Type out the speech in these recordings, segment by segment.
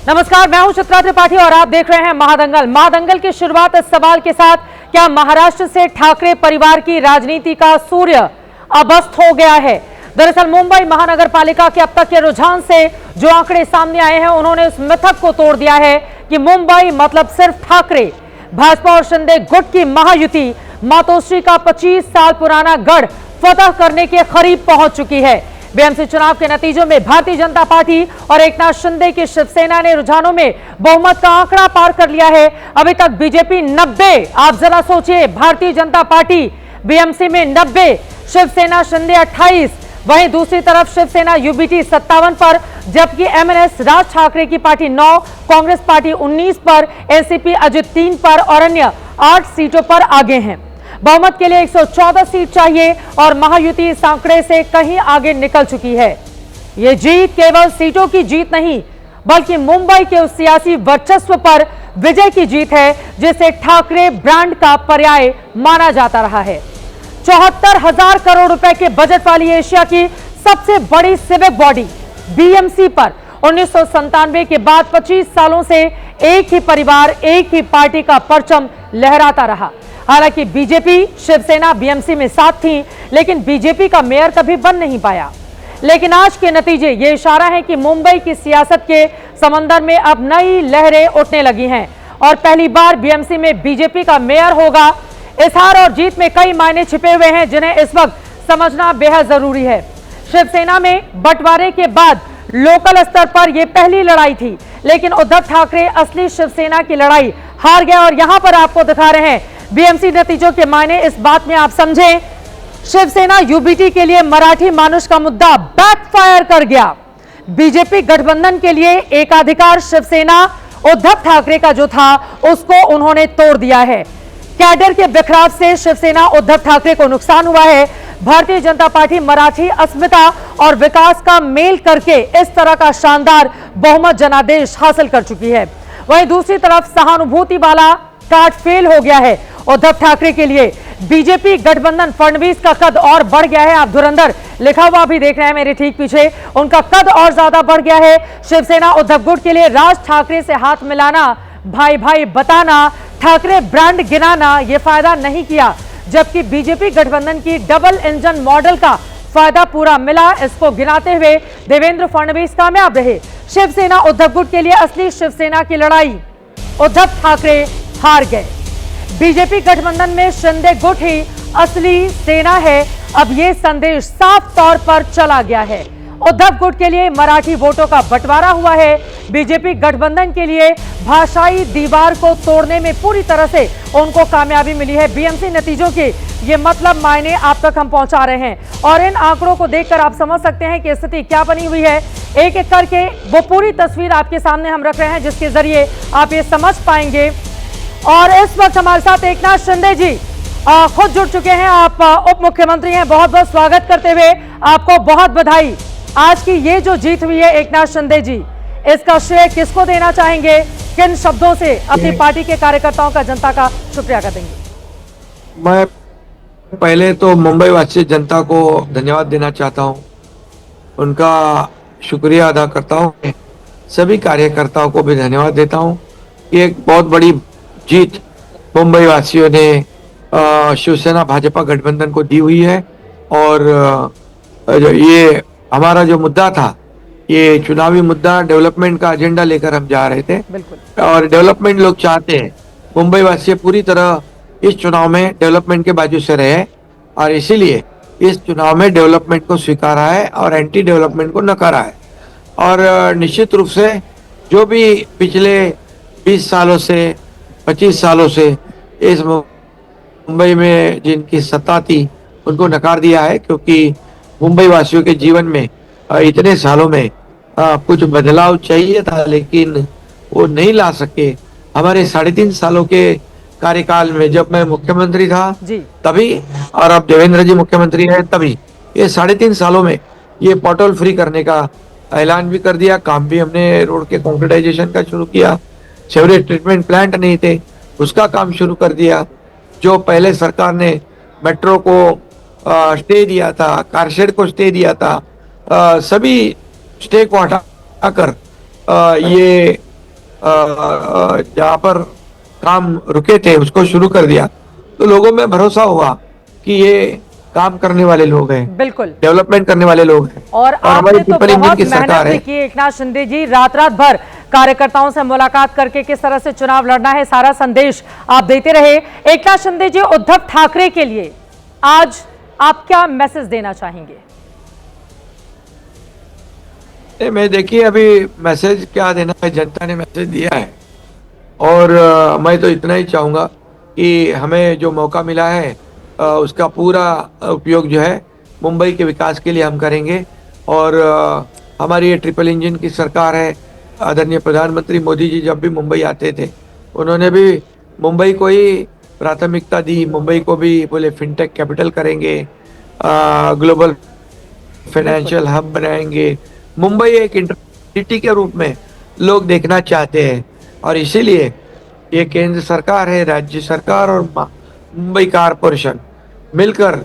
नमस्कार, मैं हूं चित्रा त्रिपाठी और आप देख रहे हैं महादंगल। महादंगल की शुरुआत इस सवाल के साथ, क्या महाराष्ट्र से ठाकरे परिवार की राजनीति का सूर्य अब अस्त हो गया है? दरअसल मुंबई महानगर पालिका के अब तक के रुझान से जो आंकड़े सामने आए हैं, उन्होंने उस मिथक को तोड़ दिया है कि मुंबई मतलब सिर्फ ठाकरे। भाजपा और शिंदे गुट की महायुति मातोश्री का 25 साल पुराना गढ़ फतह करने के करीब पहुंच चुकी है। बीएमसी चुनाव के नतीजों में भारतीय जनता पार्टी और एकनाथ शिंदे की शिवसेना ने रुझानों में बहुमत का आंकड़ा पार कर लिया है। अभी तक बीजेपी 90, आप जरा सोचिए, भारतीय जनता पार्टी बीएमसी में 90, शिवसेना शिंदे 28, वहीं दूसरी तरफ शिवसेना यूबीटी 57 पर, जबकि एमएनएस राज ठाकरे की पार्टी 9, कांग्रेस पार्टी 19 पर, एनसीपी अजित 3 पर और अन्य 8 सीटों पर आगे हैं। बहुमत के लिए 114 सीट चाहिए और महायुति इस आंकड़े से कहीं आगे निकल चुकी है। ये जीत केवल सीटों की जीत नहीं, बल्कि मुंबई के उस सियासी वर्चस्व पर विजय की जीत है जिसे ठाकरे ब्रांड का पर्याय माना जाता रहा है। 74,000 करोड़ रुपए के बजट वाली एशिया की सबसे बड़ी सिविक बॉडी बीएमसी पर 1997 के बाद 25 सालों से एक ही परिवार, एक ही पार्टी का परचम लहराता रहा। हालांकि बीजेपी शिवसेना बीएमसी में साथ थी, लेकिन बीजेपी का मेयर कभी बन नहीं पाया। लेकिन आज के नतीजे ये इशारा है कि मुंबई की सियासत के समंदर में अब नई लहरें उठने लगी हैं और पहली बार बीएमसी में बीजेपी का मेयर होगा। इस हार और जीत में कई मायने छिपे हुए हैं जिन्हें इस वक्त समझना बेहद जरूरी है। शिवसेना में बंटवारे के बाद लोकल स्तर पर यह पहली लड़ाई थी, लेकिन उद्धव ठाकरे असली शिवसेना की लड़ाई हार गया और यहां पर आपको दिखा रहे हैं बीएमसी नतीजों के मायने। इस बात में आप समझें, शिवसेना यूबीटी के लिए मराठी मानुष का मुद्दा बैकफायर कर गया। बीजेपी गठबंधन के लिए एकाधिकार शिवसेना उद्धव ठाकरे का जो था उसको उन्होंने तोड़ दिया है। कैडर के बिखराव से शिवसेना उद्धव ठाकरे को नुकसान हुआ है। भारतीय जनता पार्टी मराठी अस्मिता और विकास का मेल करके इस तरह का शानदार बहुमत जनादेश हासिल कर चुकी है। वहीं दूसरी तरफ सहानुभूति वाला कार्ड फेल हो गया है उद्धव ठाकरे के लिए। बीजेपी गठबंधन फडणवीस का कद और बढ़ गया है। आप धुरंधर लिखा हुआ भी देख रहे हैं मेरे ठीक पीछे, उनका कद और ज्यादा बढ़ गया है। शिवसेना उद्धव गुट के लिए राज ठाकरे से हाथ मिलाना, भाई भाई बताना, ठाकरे ब्रांड गिनाना, यह फायदा नहीं किया, जबकि बीजेपी गठबंधन की डबल इंजन मॉडल का फायदा पूरा मिला। इसको गिनाते हुए देवेंद्र फडणवीस कामयाब रहे। शिवसेना उद्धव गुट के लिए असली शिवसेना की लड़ाई उद्धव ठाकरे हार गए। बीजेपी गठबंधन में शिंदे गुट ही असली सेना है। अब यह संदेश साफ तौर पर चला गया है। उद्धव गुट के लिए मराठी वोटों का बंटवारा हुआ है। बीजेपी गठबंधन के लिए भाषाई दीवार को तोड़ने में पूरी तरह से उनको कामयाबी मिली है। बीएमसी नतीजों के ये मतलब मायने आप तक हम पहुंचा रहे हैं और इन आंकड़ों को देखकर आप समझ सकते हैं कि स्थिति क्या बनी हुई है। एक एक करके वो पूरी तस्वीर आपके सामने हम रख रहे हैं, जिसके जरिए आप ये समझ पाएंगे। और इस वक्त हमारे साथ एकनाथ शिंदे जी खुद जुड़ चुके हैं। आप उप मुख्यमंत्री हैं, बहुत बहुत स्वागत करते हुए आपको बहुत बधाई। आज की ये जो जीत हुई है एकनाथ शिंदे जी, इसका श्रेय किसको देना चाहेंगे? किन शब्दों से अपनी पार्टी के कार्यकर्ताओं का, जनता का शुक्रिया कर देंगे? मैं पहले तो मुंबई वासी जनता को धन्यवाद देना चाहता हूं, उनका शुक्रिया अदा करता हूं। सभी कार्यकर्ताओं को भी धन्यवाद देता हूं कि एक बहुत बड़ी जीत मुंबई वासियों ने शिवसेना भाजपा गठबंधन को दी हुई है। और ये हमारा जो मुद्दा था, ये चुनावी मुद्दा, डेवलपमेंट का एजेंडा लेकर हम जा रहे थे और डेवलपमेंट लोग चाहते हैं। मुंबई वासी पूरी तरह इस चुनाव में डेवलपमेंट के बाजू से रहे और इसीलिए इस चुनाव में डेवलपमेंट को स्वीकारा है और एंटी डेवलपमेंट को नकारा है। और निश्चित रूप से जो भी पिछले 20 सालों से 25 सालों से इस मुंबई में जिनकी सत्ता थी उनको नकार दिया है, क्योंकि मुंबई वासियों के जीवन में इतने सालों में कुछ बदलाव चाहिए था, लेकिन वो नहीं ला सके। हमारे 3.5 सालों के कार्यकाल में, जब मैं मुख्यमंत्री था तभी और अब देवेंद्र जी मुख्यमंत्री है तभी, ये 3.5 सालों में ये पोर्टल फ्री करने का ऐलान भी कर दिया। काम भी हमने रोड के कॉन्क्रीटाइजेशन का शुरू किया। सीवरेज ट्रीटमेंट प्लांट नहीं थे, उसका काम शुरू कर दिया। जो पहले सरकार ने मेट्रो को स्टे दिया था, कारशेड को स्टे दिया था, सभी स्टे को हटाकर ये जहाँ पर काम रुके थे उसको शुरू कर दिया, तो लोगों में भरोसा हुआ कि ये काम करने वाले लोग हैं, बिल्कुल। डेवलपमें करने वाले लोग हैं। और हमारी आपने तो ट्रिपल इंजन बहुत की मेहनत सरकार भी है। की एकनाथ शिंदे जी, रात रात भर कार्यकर्ताओं से मुलाकात करके किस तरह से चुनाव लड़ना है सारा संदेश आप देते रहे। एकनाथ शिंदे जी, उद्धव ठाकरे के लिए आज आप क्या मैसेज देना चाहेंगे? मैं देखिए अभी मैसेज क्या देना है, जनता ने मैसेज दिया है और मैं तो इतना ही चाहूंगा कि हमें जो मौका मिला है उसका पूरा उपयोग जो है मुंबई के विकास के लिए हम करेंगे। और हमारी ये ट्रिपल इंजन की सरकार है। आदरणीय प्रधानमंत्री मोदी जी जब भी मुंबई आते थे उन्होंने भी मुंबई को ही प्राथमिकता दी। मुंबई को भी बोले फिनटेक कैपिटल करेंगे, ग्लोबल फाइनेंशियल हब बनाएंगे। मुंबई एक इंटरसिटी के रूप में लोग देखना चाहते हैं और इसीलिए ये केंद्र सरकार है, राज्य सरकार और मुंबई कारपोरेशन मिलकर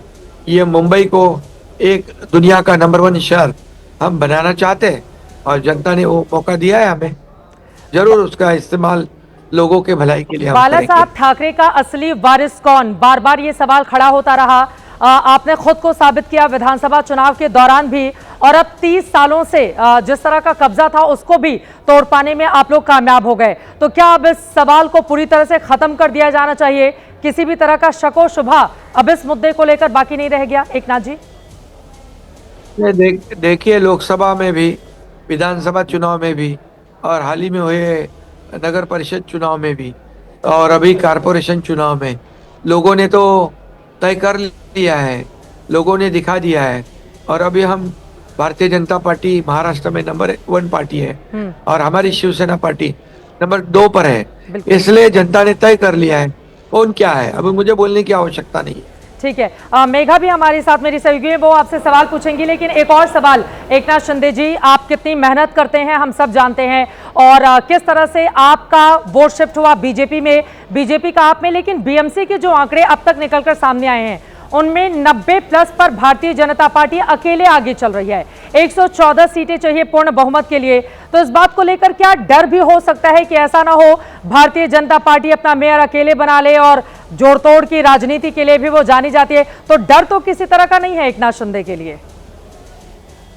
ये मुंबई को एक दुनिया का नंबर 1 शहर हम बनाना चाहते हैं और जनता ने वो मौका दिया है हमें। जरूर उसका इस्तेमाल लोगों के भलाई के लिए हम बाला करेंगे। साहब ठाकरे का असली वारिस कौन? बार बार ये सवाल खड़ा होता रहा। आपने खुद को साबित किया विधानसभा चुनाव के दौरान भी, और अब 30 सालों से जिस तरह का कब्जा था उसको भी तोड़ पाने में आप लोग कामयाब हो गए। तो क्या अब इस सवाल को पूरी तरह से खत्म कर दिया जाना चाहिए? किसी भी तरह का शको शुबा अब इस मुद्दे को लेकर बाकी नहीं रह गया? एकनाथ जी देखिए लोकसभा में भी, विधानसभा चुनाव में भी और हाल ही में हुए नगर परिषद चुनाव में भी और अभी कारपोरेशन चुनाव में लोगों ने तो तय कर लिया है, लोगों ने दिखा दिया है। और अभी हम भारतीय जनता पार्टी महाराष्ट्र में नंबर 1 पार्टी है और हमारी शिवसेना पार्टी नंबर 2 पर है। इसलिए जनता ने तय कर लिया है कौन क्या है, अभी मुझे बोलने की आवश्यकता नहीं है। ठीक है। मेघा भी हमारे साथ मेरी सहयोगी है, वो आपसे सवाल पूछेंगी, लेकिन एक और सवाल एकनाथ शिंदे जी, आप कितनी मेहनत करते हैं हम सब जानते हैं और किस तरह से आपका वोट शिफ्ट हुआ बीजेपी में, बीजेपी का आप में, लेकिन बीएमसी के जो आंकड़े अब तक निकलकर सामने आए हैं उनमें 90+ पर भारतीय जनता पार्टी अकेले आगे चल रही है। 114 सीटें चाहिए पूर्ण बहुमत के लिए। तो इस बात को लेकर क्या डर भी हो सकता है कि ऐसा ना हो भारतीय जनता पार्टी अपना मेयर अकेले बना ले, और जोड़तोड़ की राजनीति के लिए भी वो जानी जाती है, तो डर तो किसी तरह का नहीं है एकनाथ शिंदे के लिए?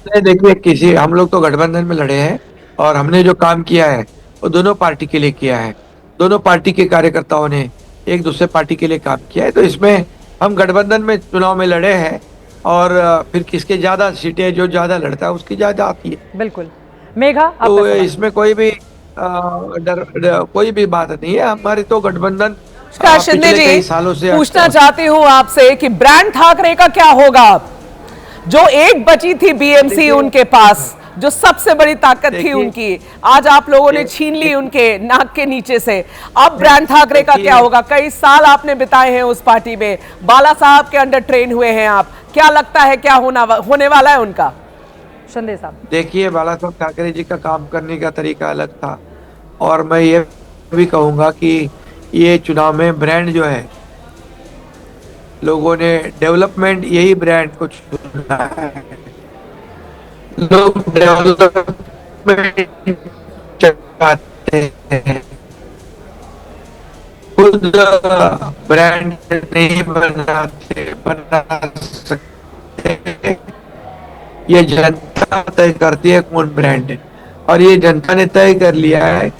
देखिए हम लोग तो गठबंधन में लड़े हैं और हमने जो काम किया है वो दोनों पार्टी के लिए किया है। दोनों पार्टी के कार्यकर्ताओं ने एक दूसरे पार्टी के लिए काम किया है। तो इसमें हम गठबंधन में चुनाव में लड़े हैं और फिर किसके ज्यादा सीटें, जो ज्यादा लड़ता है उसकी ज्यादा आती है। बिल्कुल। मेघा तो इसमें कोई भी कोई भी बात नहीं है। हमारी तो गठबंधन शिंदे पिछले कई जी सालों से पूछना चाहती हूँ आपसे कि ब्रांड ठाकरे का क्या होगा? जो एक बची थी बीएमसी उनके पास, जो सबसे बड़ी ताकत थी उनकी, आज आप लोगों ने छीन ली उनके नाक के नीचे से। अब ब्रांड ठाकरे का क्या होगा? कई साल आपने बिताए हैं उस पार्टी में, बाला साहब के अंडर ट्रेन हुए हैं आप, क्या लगता है क्या होने वाला है उनका? शिंदे साहब देखिए, बाला साहब ठाकरे जी का काम करने का तरीका अलग था और मैं ये भी कहूंगा कि ये चुनाव में ब्रांड जो है, लोगों ने डेवलपमेंट यही ब्रांड को चुना है। लोग डेवलपमेंट चाहते हैं, खुद ब्रांड नहीं बना सकते। ये जनता तय करती है कौन ब्रांड है और ये जनता ने तय कर लिया है।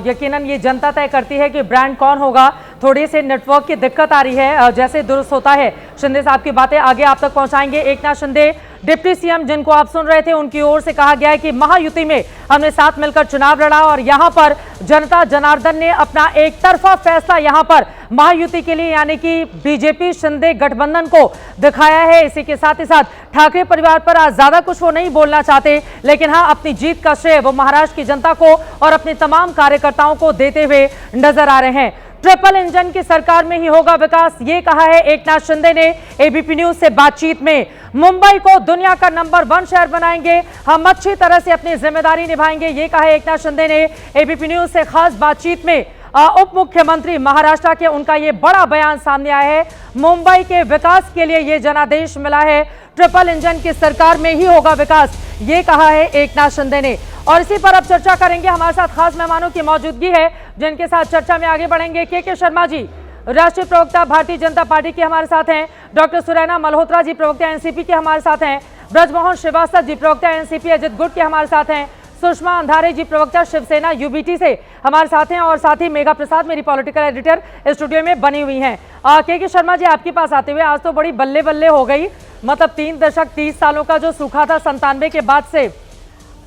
यकीनन ये जनता तय करती है कि ब्रांड कौन होगा। थोड़ी सी नेटवर्क की दिक्कत आ रही है, जैसे दुरुस्त होता है शिंदे साहब की बातें आगे आप तक पहुंचाएंगे। एकनाथ शिंदे डिप्टी सीएम जिनको आप सुन रहे थे, उनकी ओर से कहा गया है कि महायुति में हमने साथ मिलकर चुनाव लड़ा और यहां पर जनता जनार्दन ने अपना एक तरफा फैसला यहां पर महायुति के लिए यानी कि बीजेपी शिंदे गठबंधन को दिखाया है। इसी के साथ ही साथ ठाकरे परिवार पर आज ज्यादा कुछ वो नहीं बोलना चाहते, लेकिन हाँ अपनी जीत का श्रेय वो महाराष्ट्र की जनता को और अपने तमाम कार्यकर्ताओं को देते हुए नजर आ रहे हैं। ट्रिपल इंजन की सरकार में ही होगा विकास, ये कहा है एकनाथ शिंदे ने एबीपी न्यूज से बातचीत में। मुंबई को दुनिया का नंबर 1 शहर बनाएंगे, हम अच्छी तरह से अपनी जिम्मेदारी निभाएंगे, ये कहा है एकनाथ शिंदे ने एबीपी न्यूज से खास बातचीत में। उप मुख्यमंत्री महाराष्ट्र के उनका ये बड़ा बयान सामने आया है। मुंबई के विकास के लिए ये जनादेश मिला है, ट्रिपल इंजन की सरकार में ही होगा विकास, ये कहा है एकनाथ शिंदे ने। और इसी पर अब चर्चा करेंगे, हमारे साथ खास मेहमानों की मौजूदगी है जिनके साथ चर्चा में आगे बढ़ेंगे। के शर्मा जी राष्ट्रीय प्रवक्ता भारतीय जनता पार्टी के हमारे साथ हैं, डॉक्टर सुरैना मल्होत्रा जी प्रवक्ता एनसीपी के हमारे साथ हैं, ब्रजमोहन श्रीवास्तव जी प्रवक्ता एनसीपी अजित गुट के हमारे साथ हैं, सुषमा अंधारे जी प्रवक्ता शिवसेना यूबीटी से हमारे साथ हैं, और साथ ही मेघा प्रसाद मेरी पॉलिटिकल एडिटर स्टूडियो में बनी हुई हैं। के शर्मा जी आपके पास आते हुए, आज तो बड़ी बल्ले बल्ले हो गई, मतलब 3 दशक 30 सालों का जो सूखा था 97 के बाद से।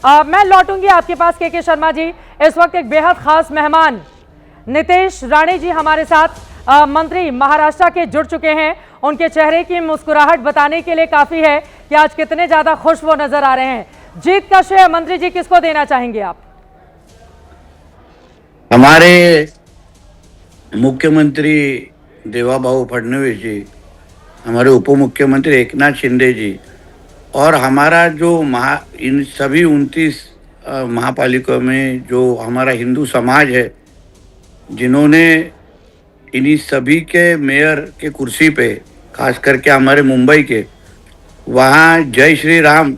मैं लौटूंगी आपके पास के शर्मा जी। इस वक्त एक बेहद खास मेहमान नितेश राणे जी हमारे साथ मंत्री महाराष्ट्र के जुड़ चुके हैं। उनके चेहरे की मुस्कुराहट बताने के लिए काफी है कि आज कितने ज्यादा खुश वो नजर आ रहे हैं। जीत का श्रेय मंत्री जी किसको देना चाहेंगे आप? हमारे मुख्यमंत्री देवाभाऊ फडणवीस जी, हमारे उप मुख्यमंत्री एकनाथ शिंदे जी, और हमारा जो इन सभी 29 महापालिकाओं में जो हमारा हिंदू समाज है, जिन्होंने इन्हीं सभी के मेयर के कुर्सी पे, खास करके हमारे मुंबई के, वहाँ जय श्री राम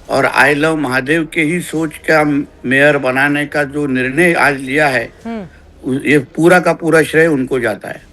और आई लव महादेव के ही सोच का मेयर बनाने का जो निर्णय आज लिया है, ये पूरा का पूरा श्रेय उनको जाता है।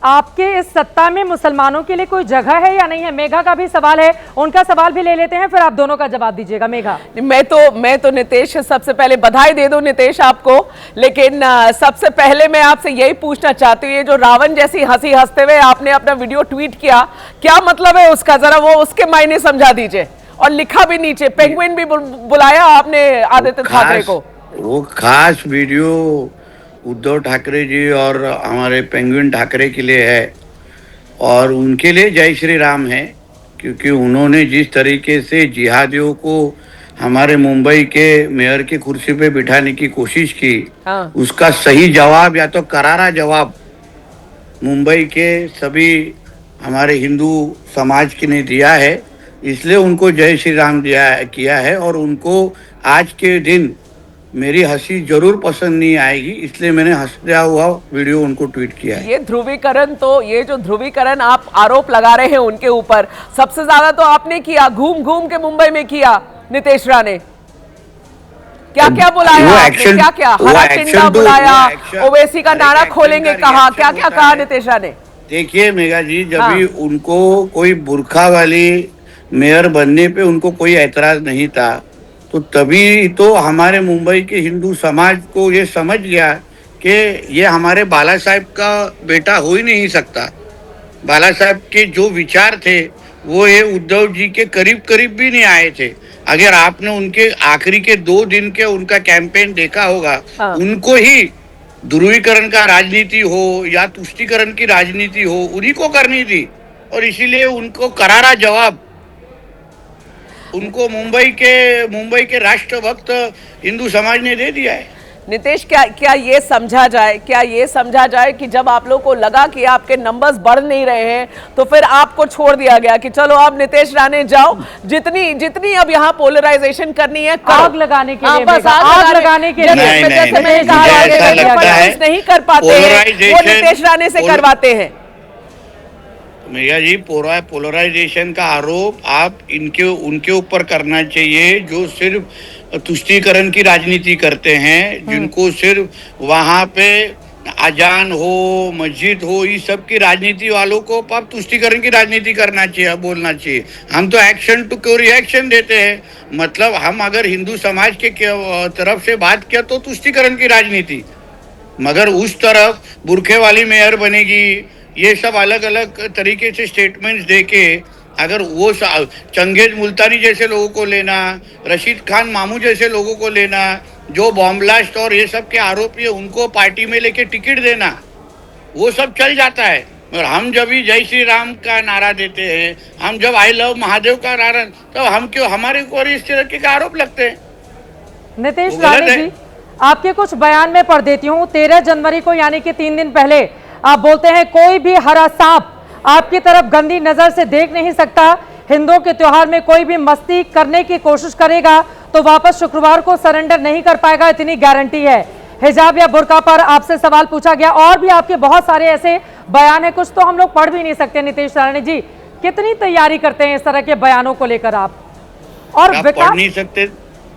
आपके इस सत्ता में मुसलमानों के लिए कोई जगह है या नहीं है? मेघा का भी सवाल है, उनका सवाल भी ले लेते हैं, फिर आप दोनों का जवाब दीजिएगा। मेघा। मैं तो नितेश, सबसे पहले बधाई दे दूं नितेश आपको, लेकिन सबसे पहले मैं आपसे यही पूछना चाहती हूँ, ये जो रावण जैसी हंसी हंसते हुए आपने अपना वीडियो ट्वीट किया, क्या मतलब है उसका? जरा वो उसके मायने समझा दीजिए। और लिखा भी नीचे, पेंगुइन भी बुलाया आपने आदित्य ठाकरे को। वो खास वीडियो उद्धव ठाकरे जी और हमारे पेंगुइन ठाकरे के लिए है, और उनके लिए जय श्री राम है, क्योंकि उन्होंने जिस तरीके से जिहादियों को हमारे मुंबई के मेयर की कुर्सी पे बिठाने की कोशिश की, उसका सही जवाब या तो करारा जवाब मुंबई के सभी हमारे हिंदू समाज के ने दिया है, इसलिए उनको जय श्री राम किया है। और उनको आज के दिन मेरी हंसी जरूर पसंद नहीं आएगी, इसलिए मैंने हंसता हुआ वीडियो उनको ट्वीट किया है। ये जो ध्रुवीकरण आप आरोप लगा रहे हैं उनके ऊपर, सबसे ज्यादा तो आपने किया, घूम घूम के मुंबई में किया नितेश राणे। क्या क्या बुलाया आपने? क्या हरा टिंडा बुलाया, ओवैसी का नारा खोलेंगे कहा, क्या क्या कहा नितेश राणे? देखिए मेघा जी, जब भी उनको कोई बुरखा वाली मेयर बनने पे उनको कोई ऐतराज नहीं था, तो तभी तो हमारे मुंबई के हिंदू समाज को ये समझ गया कि ये हमारे बाला साहब का बेटा हो ही नहीं सकता। बाला साहब के जो विचार थे वो ये उद्धव जी के करीब करीब भी नहीं आए थे। अगर आपने उनके आखिरी के 2 दिन के उनका कैंपेन देखा होगा, उनको ही ध्रुवीकरण का राजनीति हो या तुष्टीकरण की राजनीति हो, उन्हीं को करनी थी, और इसीलिए उनको करारा जवाब उनको मुंबई के राष्ट्रभक्त हिंदू समाज ने दे दिया है। नितेश, क्या ये समझा जाए कि जब आप लोग को लगा कि आपके नंबर्स बढ़ नहीं रहे हैं, तो फिर आपको छोड़ दिया गया कि चलो अब नितेश राणे जाओ, जितनी अब यहाँ पोलराइजेशन करनी है, आग लगाने के लिए, बस आग लगाने के लिए नहीं कर पाते हैं, वो नितेश राणे से करवाते हैं। भैया जी, पोलराइजेशन का आरोप आप उनके ऊपर करना चाहिए जो सिर्फ तुष्टीकरण की राजनीति करते हैं, जिनको सिर्फ वहां पे अजान हो, मस्जिद हो, इस सब की राजनीति वालों को आप तुष्टीकरण की राजनीति करना चाहिए, बोलना चाहिए। हम तो एक्शन टू रिएक्शन देते हैं, मतलब हम अगर हिंदू समाज के तरफ से बात किया तो तुष्टीकरण की राजनीति, मगर उस तरफ बुरखे वाली मेयर बनेगी, ये सब अलग अलग तरीके से स्टेटमेंट्स देके अगर वो चंगेज मुल्तानी जैसे लोगों को लेना, रशीद खान मामू जैसे लोगों को लेना, जो बॉम्ब ब्लास्ट और ये सब के आरोपी है, उनको पार्टी में लेके टिकट देना, वो सब चल जाता है। और हम जब भी जय श्री राम का नारा देते हैं, हम जब आई लव महादेव का नारा, तो हम क्यों हमारे ऊपर इस तरह के आरोप लगते हैं? नितेश राणे जी, आपके कुछ बयान में पढ़ देती हूँ। 13 जनवरी को यानी कि 3 दिन पहले आप बोलते हैं, कोई भी हरा सांप आपकी तरफ गंदी नजर से देख नहीं सकता। हिंदुओं के त्योहार में कोई भी मस्ती करने की कोशिश करेगा तो वापस शुक्रवार को सरेंडर नहीं कर पाएगा, इतनी गारंटी है। हिजाब या बुर्का पर आपसे सवाल पूछा गया, और भी आपके बहुत सारे ऐसे बयान है, कुछ तो हम लोग पढ़ भी नहीं सकते। नीतीश राणे जी, कितनी तैयारी करते हैं इस तरह के बयानों को लेकर आप? और आप पढ़ नहीं सकते,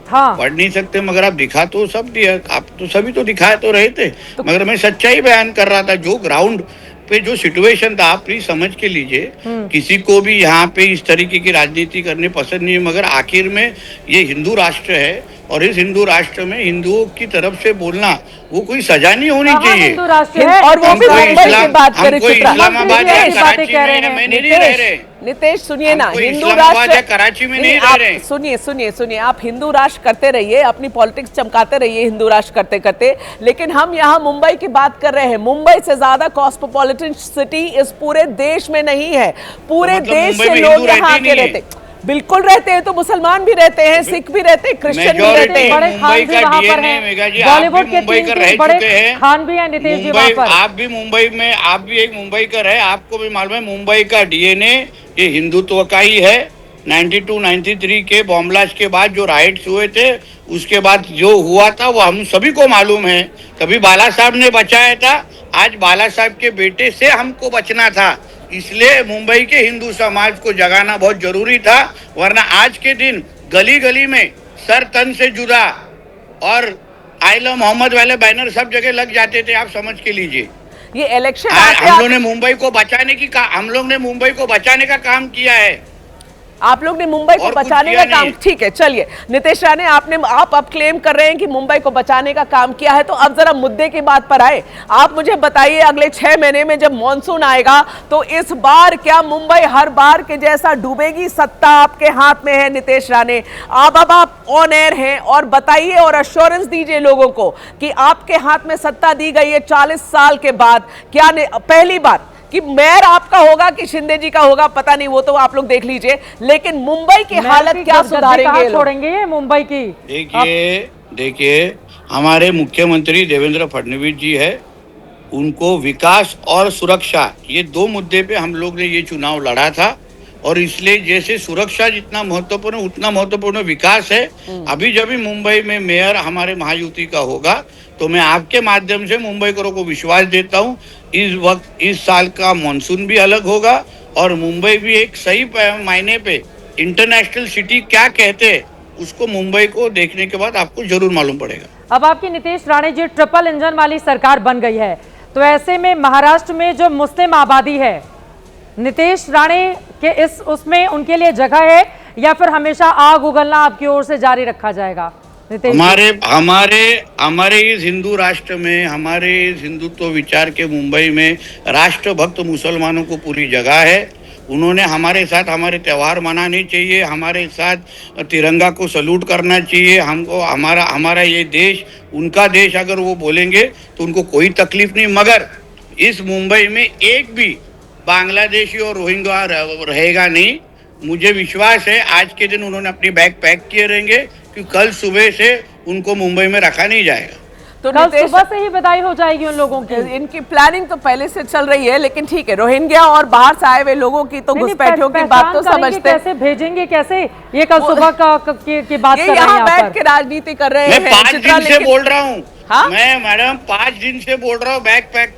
हाँ, पढ़ नहीं सकते, मगर आप दिखा तो सब दिया, आप तो सभी तो दिखाए तो रहे थे, मगर मैं सच्चाई बयान कर रहा था। जो ग्राउंड पे जो सिचुएशन था, आप प्लीज समझ के लीजिए। किसी को भी यहाँ पे इस तरीके की राजनीति करनी पसंद नहीं है, मगर आखिर में ये हिंदू राष्ट्र है, और इस हिंदू राष्ट्र में हिंदुओं की तरफ से बोलना वो कोई सजा नहीं होनी चाहिए। हिंदू राष्ट्र है, और वो भी मुंबई की बात करें, हमको चित्रा। इस्लामाबाद या नितेश, कराची कह रहे हैं। में नहीं रह रहे। नितेश सुनिए ना, हमको हिंदू इस्लामाबाद राष्ट्र या कराची में नहीं रह आप रहे। सुनिए सुनिए सुनिए, आप हिंदू राष्ट्र करते रहिए, अपनी पॉलिटिक्स चमकाते रहिए हिंदू राष्ट्र करते करते, लेकिन हम यहाँ मुंबई की बात कर रहे हैं। मुंबई से ज्यादा कॉस्मोपॉलिटन सिटी इस पूरे देश में नहीं है। पूरे मतलब देश मुंबई से में लोग हिंदू यहाँ रहते के नहीं है। रहते, बिल्कुल रहते हैं, तो मुसलमान भी रहते हैं, सिख भी रहते हैं, क्रिश्चियन भी रहते हैं। बड़े खान मुंबई भी का वहाँ पर DNA हैं, मेघा जी, आप बॉलीवुड भी के मुंबई 3 का रह बड़े चुके हैं। खान भी हैं नीतीश जी वहाँ पर। आप भी मुंबई में, आप भी एक मुंबई का रहे, आपको भी मालूम है मुंबई का DNA ये हिंदुत्व का ही है। 92-93 के बॉम्ब ब्लास्ट के बाद जो राइट्स हुए थे, उसके बाद जो हुआ था वो हम सभी को मालूम है। तभी बाला साहब ने बचाया था, आज बाला साहब के बेटे से हमको बचना था, इसलिए मुंबई के हिंदू समाज को जगाना बहुत जरूरी था। वरना आज के दिन गली गली में सर तन से जुदा और आई लव मोहम्मद वाले बैनर सब जगह लग जाते थे, आप समझ के लीजिए। ये इलेक्शन हम लोग ने मुंबई को बचाने का काम किया है। आप लोग ने मुंबई को और कुछ बचाने किया का काम, नहीं। ठीक है, चलिए नीतीश राणे, आप अब क्लेम कर रहे हैं कि मुंबई को बचाने का काम किया है, तो अब जरा मुद्दे की बात पर आए। आप मुझे बताइए, अगले 6 महीने में जब मॉनसून आएगा तो इस बार क्या मुंबई हर बार के जैसा डूबेगी? सत्ता आपके हाथ में है नीतीश राणे, अब आप ऑन एयर हैं, और बताइए और अश्योरेंस दीजिए लोगों को कि आपके हाथ में सत्ता दी गई है 40 साल के बाद। क्या पहली बार कि मेयर आपका होगा कि शिंदे जी का होगा, पता नहीं, वो तो आप लोग देख लीजिए, लेकिन मुंबई की हालत क्या सुधारेंगे ये लोग? छोड़ेंगे ये मुंबई की? देखिए हमारे मुख्यमंत्री देवेंद्र फडणवीस जी है, उनको विकास और सुरक्षा, ये 2 मुद्दे पे हम लोग ने ये चुनाव लड़ा था, और इसलिए जैसे सुरक्षा जितना महत्वपूर्ण उतना महत्वपूर्ण विकास है। अभी जब भी मुंबई में मेयर हमारे महायुति का होगा, तो मैं आपके माध्यम से मुंबईकरों को विश्वास देता हूँ, इस साल का मानसून भी अलग होगा, और मुंबई भी एक सही मायने पे इंटरनेशनल सिटी क्या कहते हैं उसको मुंबई को देखने के बाद आपको जरूर मालूम पड़ेगा। अब आपकी नीतीश राणे जी ट्रिपल इंजन वाली सरकार बन गई है, तो ऐसे में महाराष्ट्र में जो मुस्लिम आबादी है, नीतीश राणे के उसमें उनके लिए जगह है, या फिर हमेशा आग उगलना आपकी ओर से जारी रखा जाएगा? हमारे इस हिंदू राष्ट्र में, हमारे इस हिंदुत्व विचार के मुंबई में राष्ट्रभक्त मुसलमानों को पूरी जगह है। उन्होंने हमारे साथ हमारे त्यौहार मनाने चाहिए, हमारे साथ तिरंगा को सल्यूट करना चाहिए। हमको हमारा ये देश उनका देश अगर वो बोलेंगे तो उनको कोई तकलीफ नहीं, मगर इस मुंबई में एक भी बांग्लादेशी और रोहिंग्या रहेगा नहीं। मुझे विश्वास है आज के दिन उन्होंने अपनी बैग पैक किए रहेंगे, क्योंकि कल सुबह से उनको मुंबई में रखा नहीं जाएगा। तो कल सुबह से ही विदाई हो जाएगी उन लोगों की? इनकी प्लानिंग तो पहले से चल रही है, लेकिन ठीक है, रोहिंग्या और बाहर से आए हुए लोगों की तो घुसपैठियों की बात तो समझते हैं। कैसे भेजेंगे, कैसे ये कल सुबह की बात कर रहे हैं? यहाँ बैठ के राजनीति कर रहे हैं। मैं 5 दिन से बोल रहा हूँ, हाँ? मैं मैडम 5 दिन से बोल रहा हूँ बैग पैक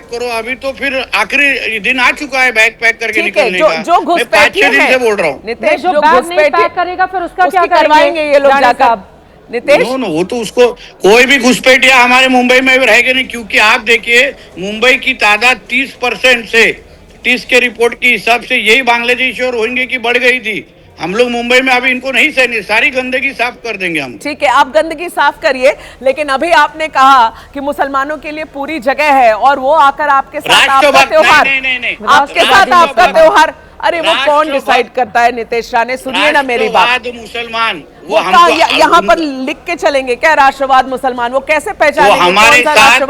करो। अभी तो फिर आखिरी दिन आ चुका है बैग पैक करके निकलने का। जो घुसपैठिए दिन से बोल रहा हूँ। नितेश, जो बैग नहीं पैक करेगा फिर उसका क्या करवाएंगे ये लोग जाकर? नितेश, नो, वो तो उसको कोई भी घुसपैठिया हमारे मुंबई में रहेगा नहीं, क्योंकि आप देखिए मुंबई की तादाद 30% से 30 के रिपोर्ट के हिसाब से यही बांग्लादेशी और रोहिंग्या की बढ़ गई थी। हम लोग मुंबई में अभी इनको नहीं सहने, सारी गंदगी साफ कर देंगे हम। ठीक है, आप गंदगी साफ करिए, लेकिन अभी आपने कहा कि मुसलमानों के लिए पूरी जगह है, और वो आकर आपके साथ आपका त्योहार, आपके साथ आपका त्योहार, अरे वो कौन डिसाइड करता है? नितेश राणे, सुनिए ना मेरी बात। मुसलमान वो यहाँ पर लिख के चलेंगे क्या राष्ट्रवाद मुसलमान? वो कैसे पहचानेंगे हमारे साथ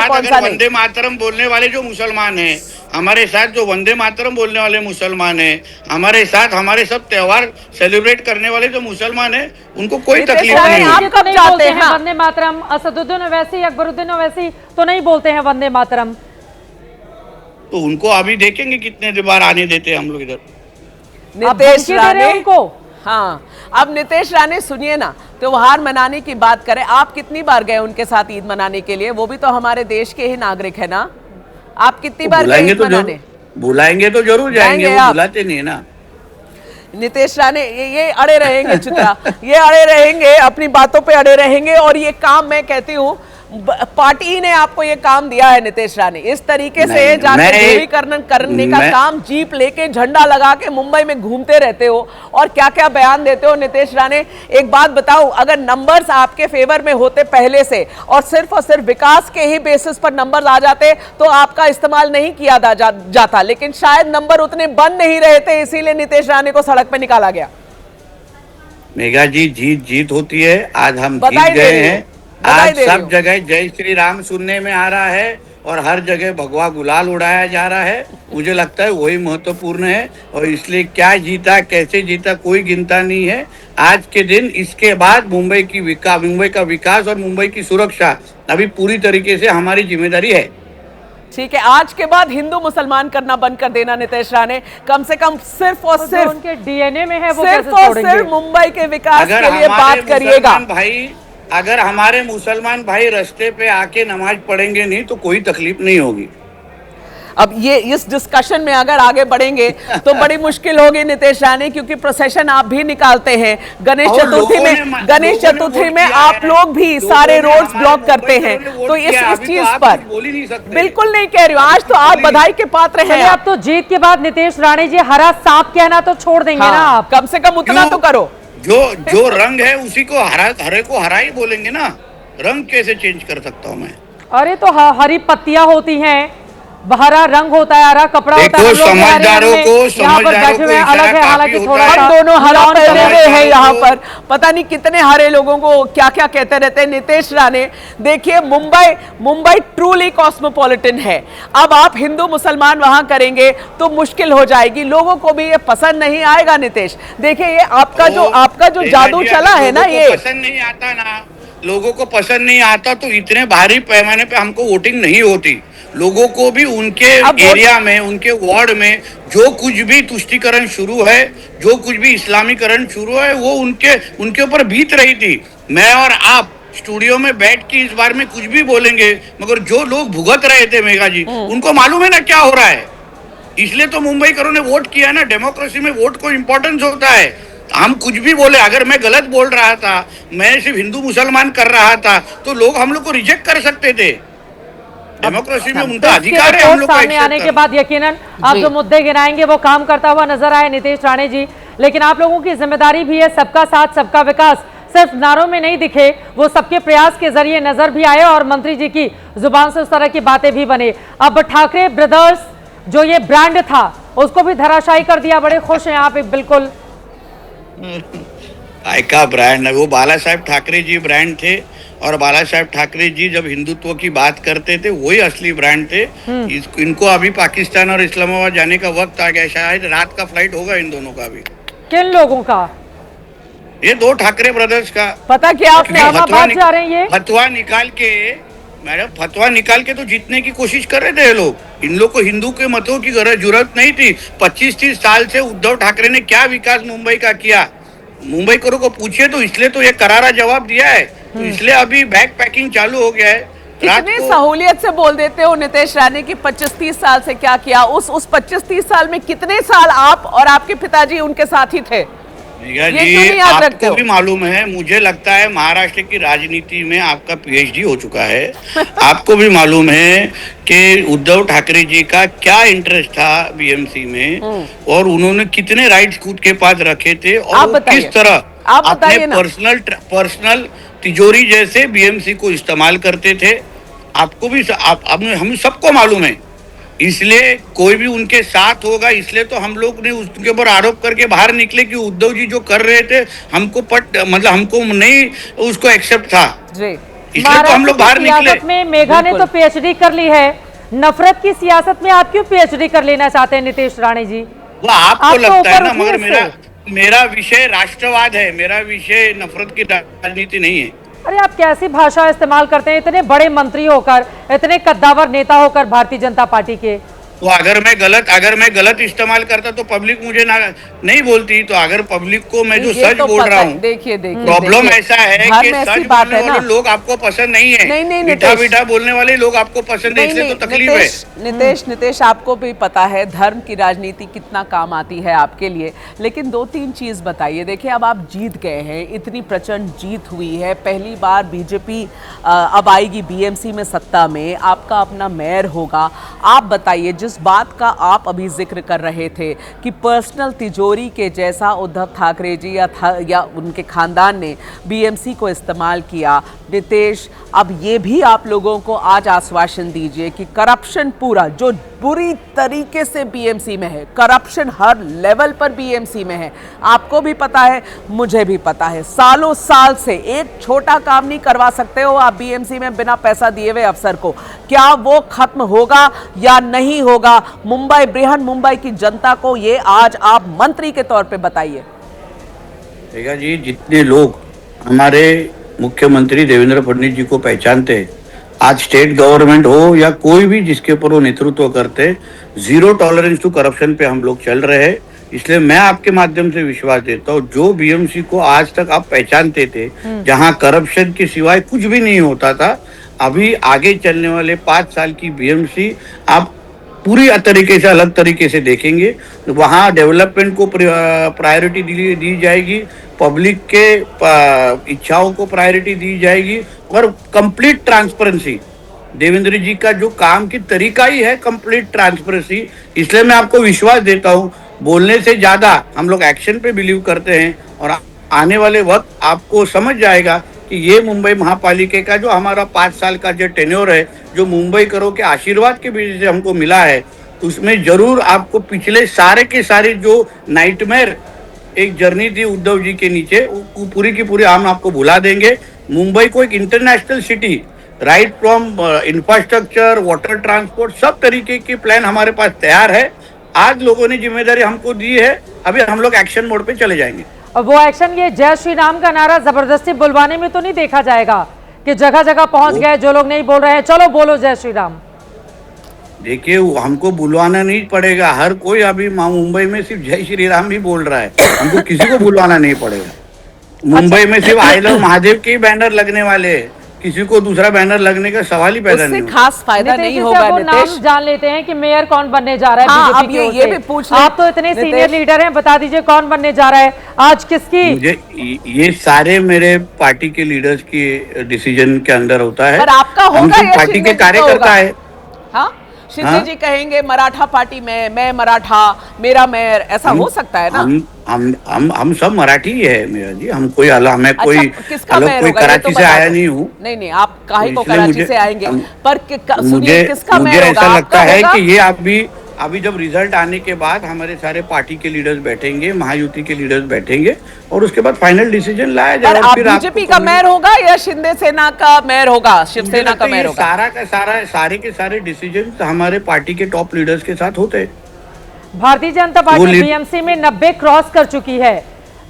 कौन सा वंदे मातरम बोलने वाले जो मुसलमान हैं, हमारे साथ जो वंदे मातरम बोलने वाले मुसलमान हैं, हमारे साथ हमारे सब त्योहार सेलिब्रेट करने वाले जो मुसलमान हैं, उनको कोई तकलीफ नहीं। आप कब जाते हैं वंदे मातरम? असदुद्दीन ओवैसी, अकबरुद्दीन ओवैसी तो नहीं बोलते हैं वंदे मातरम, तो उनको अभी देखेंगे कितने बार आने देते हैं हम लोग इधर। नितेश राणे उनको, हाँ, अब नीतीश राणे सुनिए ना, त्योहार मनाने की बात करें, आप कितनी बार गए उनके साथ ईद मनाने के लिए? वो भी तो हमारे देश के ही नागरिक है ना। आप कितनी बार गए ईद मनाने? बुलाएंगे तो जरूर जाएंगे, वो बुलाते नहीं है ना। नीतीश राणे ये अड़े रहेंगे चित्रा, ये अड़े रहेंगे, अपनी बातों पे अड़े रहेंगे। और ये काम मैं कहती हूँ पार्टी ने आपको ये काम दिया है नीतीश राणे, इस तरीके से जाके ध्रुवीकरण करने का काम, जीप लेके झंडा लगा के मुंबई में घूमते रहते हो और क्या क्या बयान देते हो नीतीश राणे। एक बात बताऊं, अगर नंबर्स आपके फेवर में होते पहले से और सिर्फ विकास के ही बेसिस पर नंबर्स आ जाते तो आपका इस्तेमाल नहीं किया जाता, लेकिन शायद नंबर उतने बन नहीं रहे थे, इसीलिए नीतीश राणे को सड़क पे निकाला गया। मेघा जी, जीत होती है। आज हम जीत गए हैं। आज सब जगह जय श्री राम सुनने में आ रहा है और हर जगह भगवा गुलाल उड़ाया जा रहा है। मुझे लगता है वही महत्वपूर्ण है और इसलिए क्या जीता, कैसे जीता, कोई गिनता नहीं है आज के दिन। इसके बाद मुंबई का विकास और मुंबई की सुरक्षा अभी पूरी तरीके से हमारी जिम्मेदारी है। ठीक है, आज के बाद हिंदू मुसलमान करना बंद कर देना नीतीश राणे, कम से कम सिर्फ और सिर्फ उनके डीएनए में है, वो सिर्फ और सिर्फ मुंबई के विकास के लिए बात करिएगा। अगर हमारे मुसलमान भाई रास्ते पे आके नमाज पढ़ेंगे नहीं तो कोई तकलीफ नहीं होगी। अब ये इस डिस्कशन में अगर आगे बढ़ेंगे तो बड़ी मुश्किल होगी नीतीश राणे, क्योंकि प्रोसेशन आप भी निकालते हैं गणेश चतुर्थी में आप लोग भी सारे रोड्स ब्लॉक करते हैं, तो इस चीज पर बिल्कुल नहीं कह रही हूँ, आज तो आप बधाई के पात्र हैं। आप तो जीत के बाद नीतीश राणे जी हरा सांप कहना तो छोड़ देंगे ना आप? कम से कम उतना तो करो। जो रंग है उसी को हरे को हरा ही बोलेंगे ना, रंग कैसे चेंज कर सकता हूँ मैं? अरे तो हरी पत्तियां होती हैं, हरा रंग होता है, हरा कपड़ा होता है। समझदारों को अलग है, हालांकि थोड़ा सा दोनों हरा पहने हुए हैं यहाँ पर, पता नहीं कितने हरे लोगों को क्या क्या कहते रहते हैं नीतीश राणे। देखिए मुंबई ट्रूली कॉस्मोपॉलिटन है। अब आप हिंदू मुसलमान वहां करेंगे तो मुश्किल हो जाएगी, लोगों को भी ये पसंद नहीं आएगा नीतीश। देखिए ये आपका जो जादू चला है ना, ये पसंद नहीं आता ना, लोगों को पसंद नहीं आता तो इतने भारी पैमाने पे हमको वोटिंग नहीं होती। लोगों को भी उनके एरिया में, उनके वार्ड में जो कुछ भी तुष्टीकरण शुरू है, जो कुछ भी इस्लामीकरण शुरू है, वो उनके ऊपर बीत रही थी। मैं और आप स्टूडियो में बैठ के इस बार में कुछ भी बोलेंगे, मगर जो लोग भुगत रहे थे मेघा जी, उनको मालूम है ना क्या हो रहा है। इसलिए तो मुंबई करों ने वोट किया ना। डेमोक्रेसी में वोट को इम्पोर्टेंस होता है। हम कुछ भी बोले, अगर मैं गलत बोल रहा था, मैं सिर्फ हिंदू मुसलमान कर रहा था, तो लोग हम लोग को रिजेक्ट कर सकते थे। डेमोक्रेसी में उनका अधिकार है। हम लोग सामने आने के बाद यकीनन आप जो मुद्दे गिनाएंगे वो काम करता हुआ नजर आए नीतीश राणे जी, लेकिन आप लोगों की जिम्मेदारी भी है, सबका साथ सबका विकास सिर्फ नारों में नहीं दिखे, वो सबके प्रयास के जरिए नजर भी आए और मंत्री जी की जुबान से उस तरह की बातें भी बने। अब ठाकरे ब्रदर्स जो ये ब्रांड था उसको भी धराशायी कर दिया, बड़े खुश हैं आप? बिल्कुल का ब्रांड है वो, बाला साहेब ठाकरे जी ब्रांड थे और बाला साहेब ठाकरे जी जब हिंदुत्व की बात करते थे वही असली ब्रांड थे। इनको अभी पाकिस्तान और इस्लामाबाद जाने का वक्त आ गया, शायद रात का फ्लाइट होगा इन दोनों का भी। किन लोगों का? ये दो ठाकरे ब्रदर्स का। पता क्या आपने जा रहे हैं, फतवा निकाल के मैडम, फतवा निकाल के तो जीतने की कोशिश कर रहे थे ये लोग। इन लोग को हिंदू के मतों की जरूरत नहीं थी। 25-30 साल से उद्धव ठाकरे ने क्या विकास मुंबई का किया, मुंबई को पूछिए, तो इसलिए तो ये करारा जवाब दिया है। तो इसलिए अभी बैग पैकिंग चालू हो गया है। कितनी सहूलियत से बोल देते हो नीतीश राणे की 25-30 साल से क्या किया। उस 25-30 साल में कितने साल आप और आपके पिताजी उनके साथ ही थे? जी आपको भी मालूम है, मुझे लगता है महाराष्ट्र की राजनीति में आपका पीएचडी हो चुका है। आपको भी मालूम है कि उद्धव ठाकरे जी का क्या इंटरेस्ट था बीएमसी में और उन्होंने कितने राइट्स खुद के पास रखे थे और किस तरह अपने पर्सनल तिजोरी जैसे बीएमसी को इस्तेमाल करते थे। आपको भी हम सबको मालूम है। इसलिए कोई भी उनके साथ होगा, इसलिए तो हम लोग ने उसके ऊपर आरोप करके बाहर निकले कि उद्धव जी जो कर रहे थे हमको नहीं उसको एक्सेप्ट था, इसलिए तो हम लोग बाहर निकले। में मेघा ने तो पीएचडी कर ली है, नफरत की सियासत में आप क्यों पीएचडी कर लेना चाहते हैं नीतीश राणे जी? वो आपको लगता है ना, मगर मेरा विषय राष्ट्रवाद है, मेरा विषय नफरत की राजनीति नहीं है। अरे आप कैसी भाषा इस्तेमाल करते हैं, इतने बड़े मंत्री होकर, इतने कद्दावर नेता होकर भारतीय जनता पार्टी के? तो अगर मैं गलत इस्तेमाल करता तो पब्लिक मुझे ना नहीं बोलती। तो अगर पब्लिक को मैं जो ये सच तो बोल पता रहा है। हूँ, देखिए प्रॉब्लम ऐसा है घर कि में ऐसी सच बात बोलने है ना। वाले लोग आपको पसंद नहीं है। नहीं, मीठा नितेश। मीठा बोलने वाले लोग आपको पसंद है, इसलिए तो तकलीफ है। नितेश आपको भी पता है धर्म की राजनीति कितना काम आती है आपके लिए, लेकिन 2-3 चीज बताइए। देखिए अब आप जीत गए हैं, इतनी प्रचंड जीत हुई है, पहली बार बीजेपी अब आएगी बीएमसी में सत्ता में, आपका अपना मेयर होगा। आप बताइए जिस बात का आप अभी जिक्र कर रहे थे कि पर्सनल तिजोरी के जैसा उद्धव ठाकरे जी या उनके खानदान ने बीएमसी को इस्तेमाल किया, नितेश अब ये भी आप लोगों को आज आश्वासन दीजिए कि करप्शन पूरा जो बुरी तरीके से बीएमसी में है, करप्शन हर लेवल पर बीएमसी में है, आपको भी पता है मुझे भी पता है, सालों साल से एक छोटा काम नहीं करवा सकते हो आप बीएमसी में बिना पैसा दिए हुए अफसर को। क्या वो खत्म होगा या नहीं होगा? मुंबई, बृहन मुंबई की जनता को ये आज आप मंत्री के तौर पे बताइए। देखा जी, जितने लोग हमारे मुख्यमंत्री देवेंद्र फडणवीस जी को पहचानते हैं, आज स्टेट गवर्नमेंट हो या कोई भी जिसके ऊपर वो नेतृत्व करते, जीरो टॉलरेंस टू करप्शन पे हम लोग चल रहे हैं। इसलिए मैं आपके माध्यम से विश्वास देता हूँ, जो बीएमसी को आज तक आप पहचानते थे, जहां करप्शन के सिवाय कुछ भी नहीं होता था, अभी आगे चलने वाले 5 साल की बीएमसी आप पूरी तरीके से अलग तरीके से देखेंगे। वहाँ डेवलपमेंट को प्रायोरिटी दी जाएगी, पब्लिक के इच्छाओं को प्रायोरिटी दी जाएगी और कंप्लीट ट्रांसपेरेंसी। देवेंद्र जी का जो काम की तरीका ही है कंप्लीट ट्रांसपेरेंसी। इसलिए मैं आपको विश्वास देता हूँ, बोलने से ज्यादा हम लोग एक्शन पे बिलीव करते हैं और आने वाले वक्त आपको समझ जाएगा कि ये मुंबई महापालिका का जो हमारा 5 साल का जो टेन्योर है, जो मुंबई करो के आशीर्वाद के वजह से हमको मिला है, उसमें जरूर आपको पिछले सारे के सारे जो नाइटमेयर एक जर्नी थी उद्धव जी के नीचे, वो पूरी की पूरी हम आपको भुला देंगे। मुंबई को एक international city, right from infrastructure, water transport, सब तरीके के प्लान हमारे पास तैयार है। आज लोगों ने जिम्मेदारी हमको दी है, अभी हम लोग एक्शन मोड पे चले जाएंगे। और वो एक्शन ये जय श्री राम का नारा जबरदस्ती बुलवाने में तो नहीं देखा जाएगा कि जगह जगह पहुंच गए जो लोग नहीं बोल रहे हैं, चलो बोलो जय श्री राम। देखिए हमको बुलवाना नहीं पड़ेगा, हर कोई अभी मुंबई में सिर्फ जय श्री राम भी बोल रहा है, हमको किसी को बुलवाना नहीं पड़ेगा। मुंबई में सिर्फ आई लव महादेव के बैनर लगने वाले हैं, किसी को दूसरा बैनर लगने का सवाल ही पैदा नहीं होगा। खास फायदा नहीं होगा। नाम जान लेते हैं कि मेयर कौन बनने जा रहा है। हाँ, बीजेपी अब ये भी पूछ लें। आप तो इतने सीनियर लीडर हैं, बता दीजिए कौन बनने जा रहा है आज किसकी? मुझे ये सारे मेरे पार्टी के लीडर्स की डिसीजन के अंदर होता है। पर आपका होगा या पार्टी के कार्यकर्ता है। हाँ, शिंदे जी कहेंगे मराठा पार्टी में मैं मराठा, मेरा मेयर, ऐसा हो सकता है ना? हम सब मराठी ही है मेरा जी, हम कोई अलग, मैं कोई अलग कोई कराची से आया नहीं हूँ। नहीं, आप काहे को कराची से आएंगे? पर मुझे किसका मेयर होगा? ऐसा लगता है कि ये अभी जब रिजल्ट आने के बाद हमारे सारे पार्टी के लीडर्स बैठेंगे, महायुति के लीडर्स बैठेंगे और उसके बाद फाइनल डिसीजन लाया जाएगा। आप बीजेपी का मेयर होगा या शिंदे सेना का मेयर होगा, शिवसेना का मेयर होगा? सारा का सारा सारे के सारे डिसीजन हमारे पार्टी के टॉप लीडर्स के साथ होते हैं। भारतीय जनता पार्टी बीएमसी में 90 क्रॉस कर चुकी है,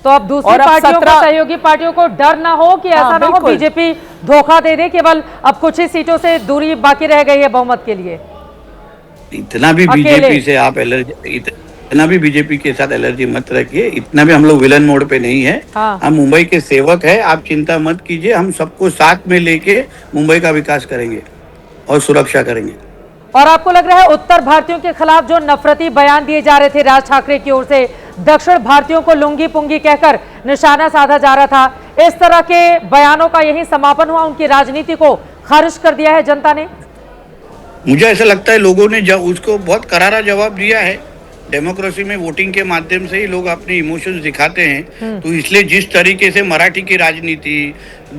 तो अब दूसरी पार्टियों को, सहयोगी पार्टियों को डर ना हो कि ऐसा ना हो बीजेपी धोखा दे दे, केवल अब कुछ ही सीटों से दूरी बाकी रह गई है बहुमत के लिए। इतना भी बीजेपी से आप एलर्जी, इतना भी बीजेपी के साथ एलर्जी मत रखिए, इतना भी हम लोग विलन मोड पे नहीं है। हाँ। हम मुंबई के सेवक है, आप चिंता मत कीजिए, हम सबको साथ में लेके मुंबई का विकास करेंगे और सुरक्षा करेंगे। और आपको लग रहा है उत्तर भारतीयों के खिलाफ जो नफरती बयान दिए जा रहे थे राज ठाकरे की ओर से, दक्षिण भारतीयों को लुंगी पुंगी कहकर निशाना साधा जा रहा था, इस तरह के बयानों का यही समापन हुआ? उनकी राजनीति को खारिज कर दिया है जनता ने? मुझे ऐसा लगता है लोगों ने जब उसको बहुत करारा जवाब दिया है। डेमोक्रेसी में वोटिंग के माध्यम से ही लोग अपने इमोशंस दिखाते हैं, तो इसलिए जिस तरीके से मराठी की राजनीति,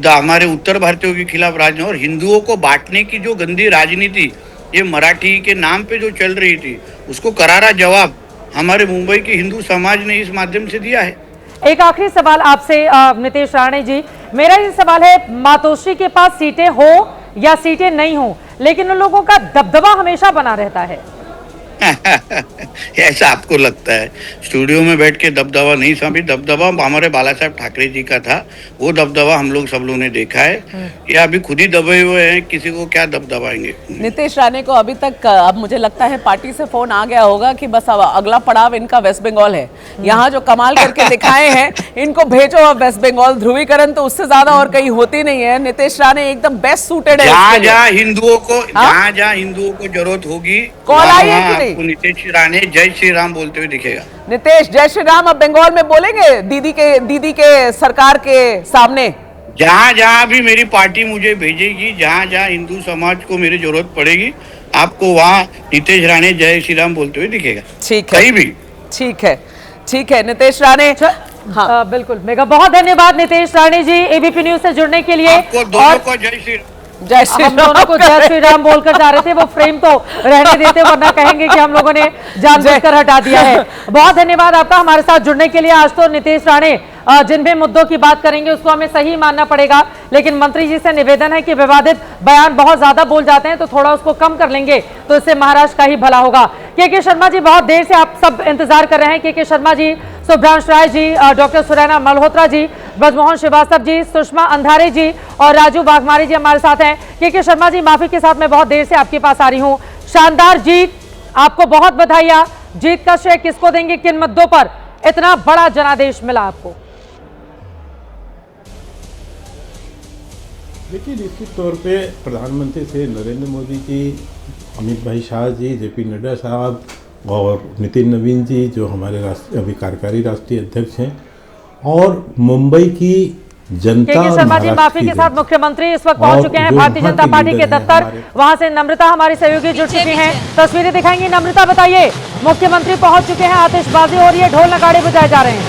हमारे उत्तर भारतीयों के खिलाफ राजनीति और हिंदुओं को बांटने की जो गंदी राजनीति ये मराठी के नाम पे जो चल रही थी, उसको करारा जवाब हमारे मुंबई के हिंदू समाज ने इस माध्यम से दिया है। एक आखिरी सवाल आपसे नितेश राणे जी, मेरा ये सवाल है, मातोश्री के पास सीटें हो या सीटें नहीं हो, लेकिन उन लोगों का दबदबा हमेशा बना रहता है। ऐसा आपको लगता है? स्टूडियो में बैठ के दबदबा नहीं था, भी दबदबा हमारे बाला साहब ठाकरे जी का था। वो दबदबा हम लोग सब लोगों ने देखा है। ये अभी खुद ही दबे हुए हैं, किसी को क्या दबदबाएंगे? नीतीश राणे को अभी तक अब मुझे लगता है पार्टी से फोन आ गया होगा कि बस अब अगला पड़ाव इनका वेस्ट बंगाल है। यहाँ जो कमाल करके दिखाए हैं, इनको भेजो अब वेस्ट बंगाल। ध्रुवीकरण तो उससे ज्यादा और कहीं होती नहीं है। नीतीश राणे एकदम बेस्ट सूटेड है। जहाँ हिंदुओं को जरूरत होगी, कॉल आई है कि वहाँ नहीं? आपको नीतीश राणे जय श्री राम बोलते हुए दिखेगा। नीतीश जय श्री राम अब बंगाल में बोलेंगे दीदी के सरकार के सामने? जहाँ भी मेरी पार्टी मुझे भेजेगी, जहाँ हिंदू समाज को मेरी जरूरत पड़ेगी, आपको वहाँ नीतीश राणे जय श्री राम बोलते हुए दिखेगा। ठीक है, कहीं भी। ठीक है नीतीश राणे। हाँ बिल्कुल मेगा, बहुत धन्यवाद नीतीश राणे जी एबीपी न्यूज से जुड़ने के लिए। आपको दोनों को जय श्री जय श्री हम दोनों को जय श्री राम बोलकर जा रहे थे, वो फ्रेम तो रहने देते वरना कहेंगे कि हम लोगों ने जानबूझकर हटा दिया है। बहुत धन्यवाद आपका हमारे साथ जुड़ने के लिए। आज तो नीतीश राणे जिन भी मुद्दों की बात करेंगे उसको हमें सही मानना पड़ेगा, लेकिन मंत्री जी से निवेदन है कि विवादित बयान बहुत ज्यादा बोल जाते हैं तो थोड़ा उसको कम कर लेंगे तो इससे महाराष्ट्र का ही भला होगा। के शर्मा जी, बहुत देर से आप सब इंतजार कर रहे हैं। के शर्मा जी, सुभ्रांश राय जी, डॉक्टर सुरैना मल्होत्रा जी, ब्रजमोहन श्रीवास्तव जी, सुषमा अंधारे जी और राजू बाघमारी जी हमारे साथ हैं। के शर्मा जी, माफी के साथ मैं बहुत देर से आपके पास आ रही हूँ। शानदार जीत, आपको बहुत बधाइयां। जीत का श्रेय किसको देंगे, किन मुद्दों पर इतना बड़ा जनादेश मिला आपको? देखिए, निश्चित तौर पे प्रधानमंत्री से नरेंद्र मोदी जी, अमित भाई शाह जी, जेपी नड्डा साहब और नितिन नवीन जी जो हमारे अभी कार्यकारी राष्ट्रीय अध्यक्ष हैं, और मुंबई की जनता। के शर्मा जी, माफी के साथ मुख्यमंत्री इस वक्त पहुंच चुके हैं भारतीय जनता पार्टी के दफ्तर। वहां से नम्रता हमारी सहयोगी जुड़ चुकी हैं, तस्वीरें दिखाएंगी। नम्रता, बताइए, मुख्यमंत्री पहुंच चुके हैं, आतिशबाजी हो रही है, ढोल नगाड़े बजाए जा रहे हैं।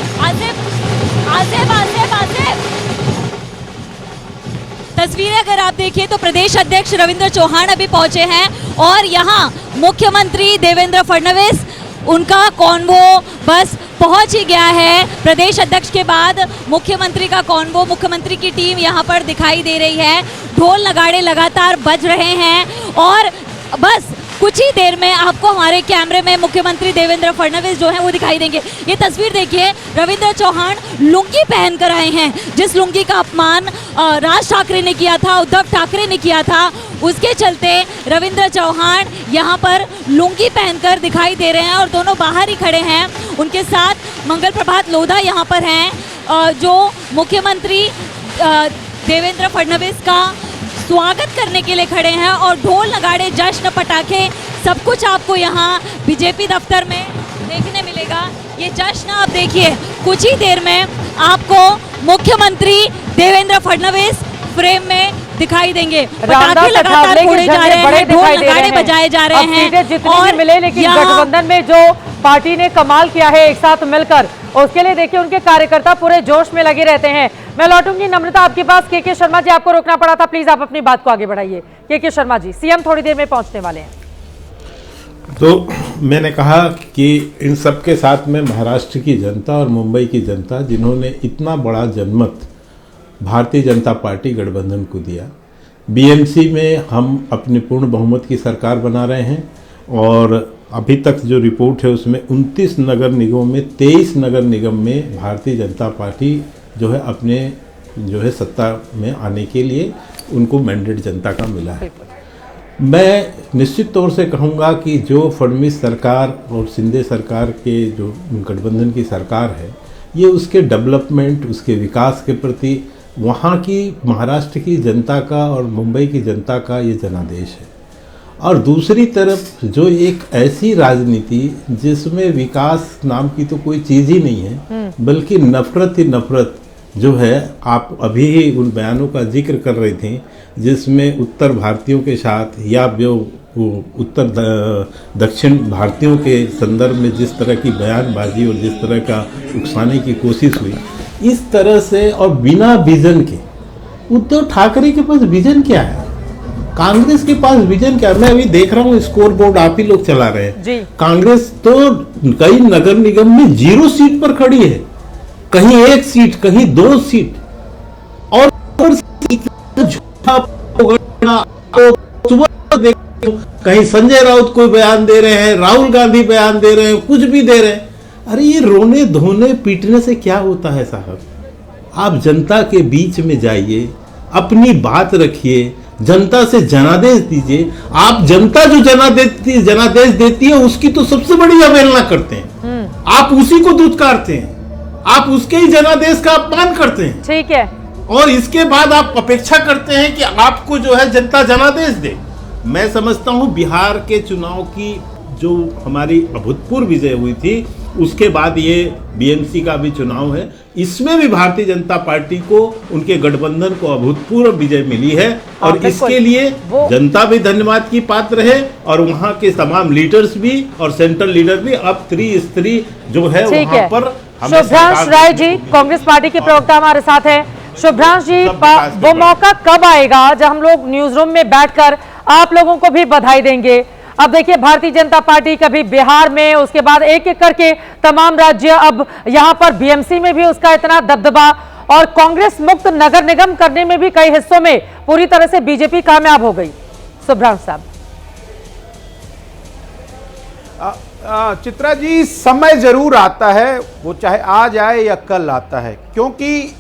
तस्वीरें अगर आप देखिए तो प्रदेश अध्यक्ष रविंद्र चौहान अभी पहुंचे हैं और यहाँ मुख्यमंत्री देवेंद्र फडणवीस, उनका कॉन्वो बस पहुंच ही गया है। प्रदेश अध्यक्ष के बाद मुख्यमंत्री का कॉन्वो, मुख्यमंत्री की टीम यहाँ पर दिखाई दे रही है। ढोल नगाड़े लगातार बज रहे हैं और बस कुछ ही देर में आपको हमारे कैमरे में मुख्यमंत्री देवेंद्र फडणवीस जो हैं वो दिखाई देंगे। ये तस्वीर देखिए, रविंद्र चौहान लुंगी पहन कर आए हैं। जिस लुंगी का अपमान राज ठाकरे ने किया था, उद्धव ठाकरे ने किया था, उसके चलते रविंद्र चौहान यहाँ पर लुंगी पहनकर दिखाई दे रहे हैं और दोनों बाहर ही खड़े हैं। उनके साथ मंगल प्रभात लोधा यहाँ पर हैं जो मुख्यमंत्री देवेंद्र फडणवीस का स्वागत करने के लिए खड़े हैं और ढोल नगाड़े, जश्न, पटाखे सब कुछ आपको यहाँ बीजेपी दफ्तर में देखने मिलेगा। ये जश्न आप देखिए, कुछ ही देर में आपको मुख्यमंत्री देवेंद्र फडणवीस फ्रेम में दिखाई देंगे। पटाखे लगातार फोड़े जा रहे हैं, ढोल नगाड़े बजाए जा रहे हैं। जितने भी मिले, लेकिन गठबंधन में जो पार्टी ने कमाल किया है एक साथ मिलकर, उसके लिए देखिए उनके कार्यकर्ता पूरे जोश में लगे रहते हैं। मैं लौटूंगी नम्रता आपके पास। के शर्मा जी, आपको रोकना पड़ा था, प्लीज आप अपनी बात को आगे बढ़ाइए। के शर्मा जी, सीएम थोड़ी देर में पहुंचने वाले हैं। तो मैंने कहा कि इन सब के साथ में महाराष्ट्र की जनता और मुंबई की जनता, जिन्होंने इतना बड़ा जनमत भारतीय जनता पार्टी गठबंधन को दिया, बीएमसी में हम अपनी पूर्ण बहुमत की सरकार बना रहे हैं और अभी तक जो रिपोर्ट है उसमें 29 नगर निगमों में 23 नगर निगम में भारतीय जनता पार्टी जो है अपने जो है सत्ता में आने के लिए उनको मैंडेट जनता का मिला है। मैं निश्चित तौर से कहूँगा कि जो फडणवीस सरकार और शिंदे सरकार के जो गठबंधन की सरकार है, ये उसके डेवलपमेंट, उसके विकास के प्रति वहाँ की महाराष्ट्र की जनता का और मुंबई की जनता का ये जनादेश है। और दूसरी तरफ जो एक ऐसी राजनीति जिसमें विकास नाम की तो कोई चीज़ ही नहीं है, बल्कि नफरत ही नफरत जो है, आप अभी ही उन बयानों का जिक्र कर रहे थे जिसमें उत्तर भारतीयों के साथ या जो उत्तर दक्षिण भारतीयों के संदर्भ में जिस तरह की बयानबाजी और जिस तरह का उकसाने की कोशिश हुई, इस तरह से और बिना विजन के, उद्धव ठाकरे के पास विजन क्या है, कांग्रेस के पास विजन क्या है? मैं अभी देख रहा हूँ स्कोर बोर्ड आप ही लोग चला रहे हैं। कांग्रेस तो कई नगर निगम में 0 सीट पर खड़ी है, कहीं 1 सीट, कहीं 2 सीट, और कहीं संजय राउत कोई बयान दे रहे हैं, राहुल गांधी बयान दे रहे हैं, कुछ भी दे रहे हैं। अरे ये रोने धोने पीटने से क्या होता है साहब? आप जनता के बीच में जाइए, अपनी बात रखिए, जनता से जनादेश दीजिए। आप जनता जो जनादेश देती है उसकी तो सबसे बड़ी अवहेलना करते हैं। आप उसी को दुत्कारते हैं, आप उसके ही जनादेश का अपमान करते हैं। ठीक है। और इसके बाद आप अपेक्षा करते हैं कि आपको जो है जनता जनादेश दे। मैं समझता हूं बिहार के चुनाव की जो हमारी अभूतपूर्व विजय हुई थी, उसके बाद ये बीएमसी का भी चुनाव है, इसमें भी भारतीय जनता पार्टी को, उनके गठबंधन को अभूतपूर्व विजय मिली है। और इसके लिए जनता भी धन्यवाद की पात्र है और वहां के तमाम लीडर्स भी और सेंट्रल लीडर भी। अब त्रिस्तरीय जो है वहां पर शुभ्रांश राय जी, कांग्रेस पार्टी के प्रवक्ता हमारे साथ हैं। शुभ्रांश जी, वो मौका कब आएगा जब हम लोग न्यूज रूम में बैठकर आप लोगों को भी बधाई देंगे? अब देखिए, भारतीय जनता पार्टी कभी बिहार में, उसके बाद एक एक करके तमाम राज्य, अब यहां पर बीएमसी में भी उसका इतना दबदबा, और कांग्रेस मुक्त नगर निगम करने में भी कई हिस्सों में पूरी तरह से बीजेपी कामयाब हो गई। शुभ्रांश साहब। चित्रा जी, समय जरूर आता है, वो चाहे आज आए या कल आता है, क्योंकि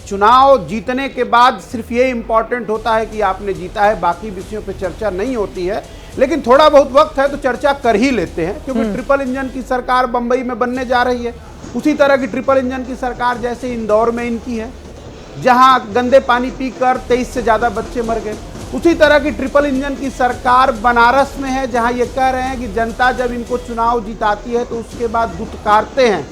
चुनाव जीतने के बाद सिर्फ ये इंपॉर्टेंट होता है कि आपने जीता है, बाकी विषयों पे चर्चा नहीं होती है। लेकिन थोड़ा बहुत वक्त है तो चर्चा कर ही लेते हैं, क्योंकि ट्रिपल इंजन की सरकार बंबई में बनने जा रही है। उसी तरह की ट्रिपल इंजन की सरकार जैसे इंदौर में इनकी है, जहां गंदे पानी पीकर 23 से ज़्यादा बच्चे मर गए। उसी तरह की ट्रिपल इंजन की सरकार बनारस में है, जहां ये कह रहे हैं कि जनता जब इनको चुनाव जिताती है तो उसके बाद दुत्कारते हैं,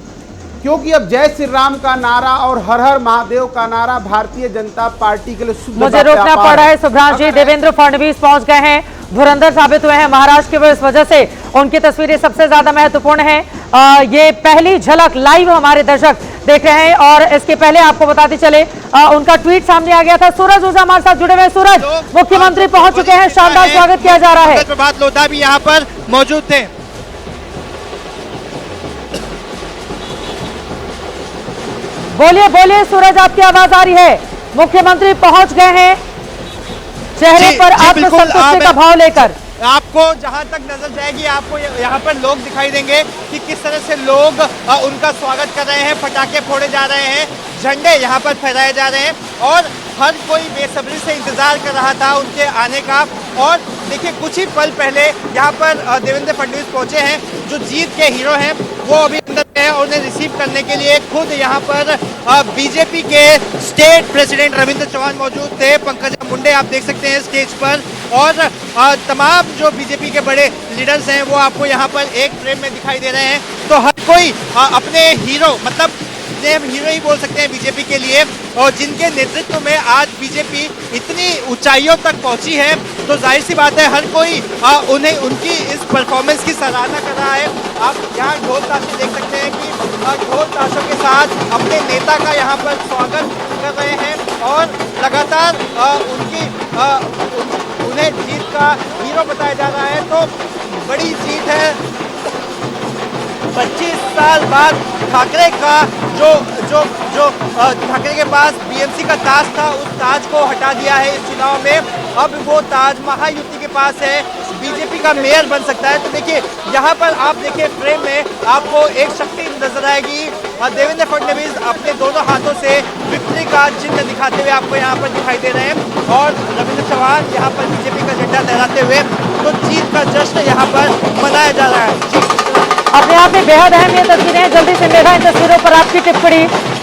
क्योंकि अब जय श्री राम का नारा और हर हर महादेव का नारा भारतीय जनता पार्टी के लिए शुद्ध मुझे रोकना पड़ रहा है। शुभ्रांश जी, देवेंद्र फडणवीस पहुंच गए हैं, धुरंधर साबित हुए हैं महाराष्ट्र के, इस वजह से उनकी तस्वीरें सबसे ज्यादा महत्वपूर्ण हैं। ये पहली झलक लाइव हमारे दर्शक देख रहे हैं, और इसके पहले आपको बताते चले उनका ट्वीट सामने आ गया था। सूरज ओझा हमारे साथ जुड़े हुए। सूरज, मुख्यमंत्री पहुंच चुके हैं, शानदार स्वागत किया जा रहा है। प्रभात लोधा भी यहाँ पर मौजूद थे। बोलिए बोलिए सूरज, आपकी आवाज आ रही है। मुख्यमंत्री पहुंच गए हैं, चेहरे पर आत्मसंतुष्टि का भाव लेकर। आपको जहां तक नजर जाएगी, आपको यहाँ पर लोग दिखाई देंगे कि किस तरह से लोग उनका स्वागत कर रहे हैं, पटाखे फोड़े जा रहे हैं, झंडे यहाँ पर फहराए जा रहे हैं, और हर कोई बेसब्री से इंतजार कर रहा था उनके आने का। और देखिए, कुछ ही पल पहले यहाँ पर देवेंद्र फडणवीस पहुंचे हैं, जो जीत के हीरो हैं, वो अभी अंदर हैं, और उन्हें रिसीव करने के लिए खुद यहाँ पर बीजेपी के स्टेट प्रेसिडेंट रविंद्र चौहान मौजूद थे। पंकजा मुंडे आप देख सकते हैं स्टेज पर, और तमाम जो बीजेपी के बड़े लीडर्स हैं वो आपको यहाँ पर एक फ्रेम में दिखाई दे रहे हैं। तो हर कोई अपने हीरो, मतलब हम हीरो ही बोल सकते हैं बीजेपी के लिए, और जिनके नेतृत्व में आज बीजेपी इतनी ऊंचाइयों तक पहुंची है, तो जाहिर सी बात है हर कोई उन्हें उनकी इस परफॉर्मेंस की सराहना कर रहा है। आप यहाँ ढोल ताशे देख सकते हैं कि ढोल ताशों के साथ अपने नेता का यहाँ पर स्वागत कर रहे हैं, और लगातार उन्हें जीत का हीरो बताया जा रहा है। तो बड़ी जीत है। 25 साल बाद ठाकरे का जो ठाकरे के पास बीएमसी का ताज था, उस ताज को हटा दिया है इस चुनाव में। अब वो ताज महायुति के पास है, बीजेपी का मेयर बन सकता है। तो देखिए, यहाँ पर आप देखिए फ्रेम में आपको एक शक्ति नजर आएगी, और देवेंद्र फडणवीस अपने दोनों हाथों से विक्ट्री का चिन्ह दिखाते हुए आपको यहाँ पर दिखाई दे रहे हैं, और रविंद्र चौहान यहाँ पर बीजेपी का झंडा लहराते हुए, तो जीत का जश्न यहाँ पर मनाया जा रहा है। अपने आप में बेहद अहम ये तस्वीरें। जल्दी से मेरा इन तस्वीरों पर आपकी टिप्पणी।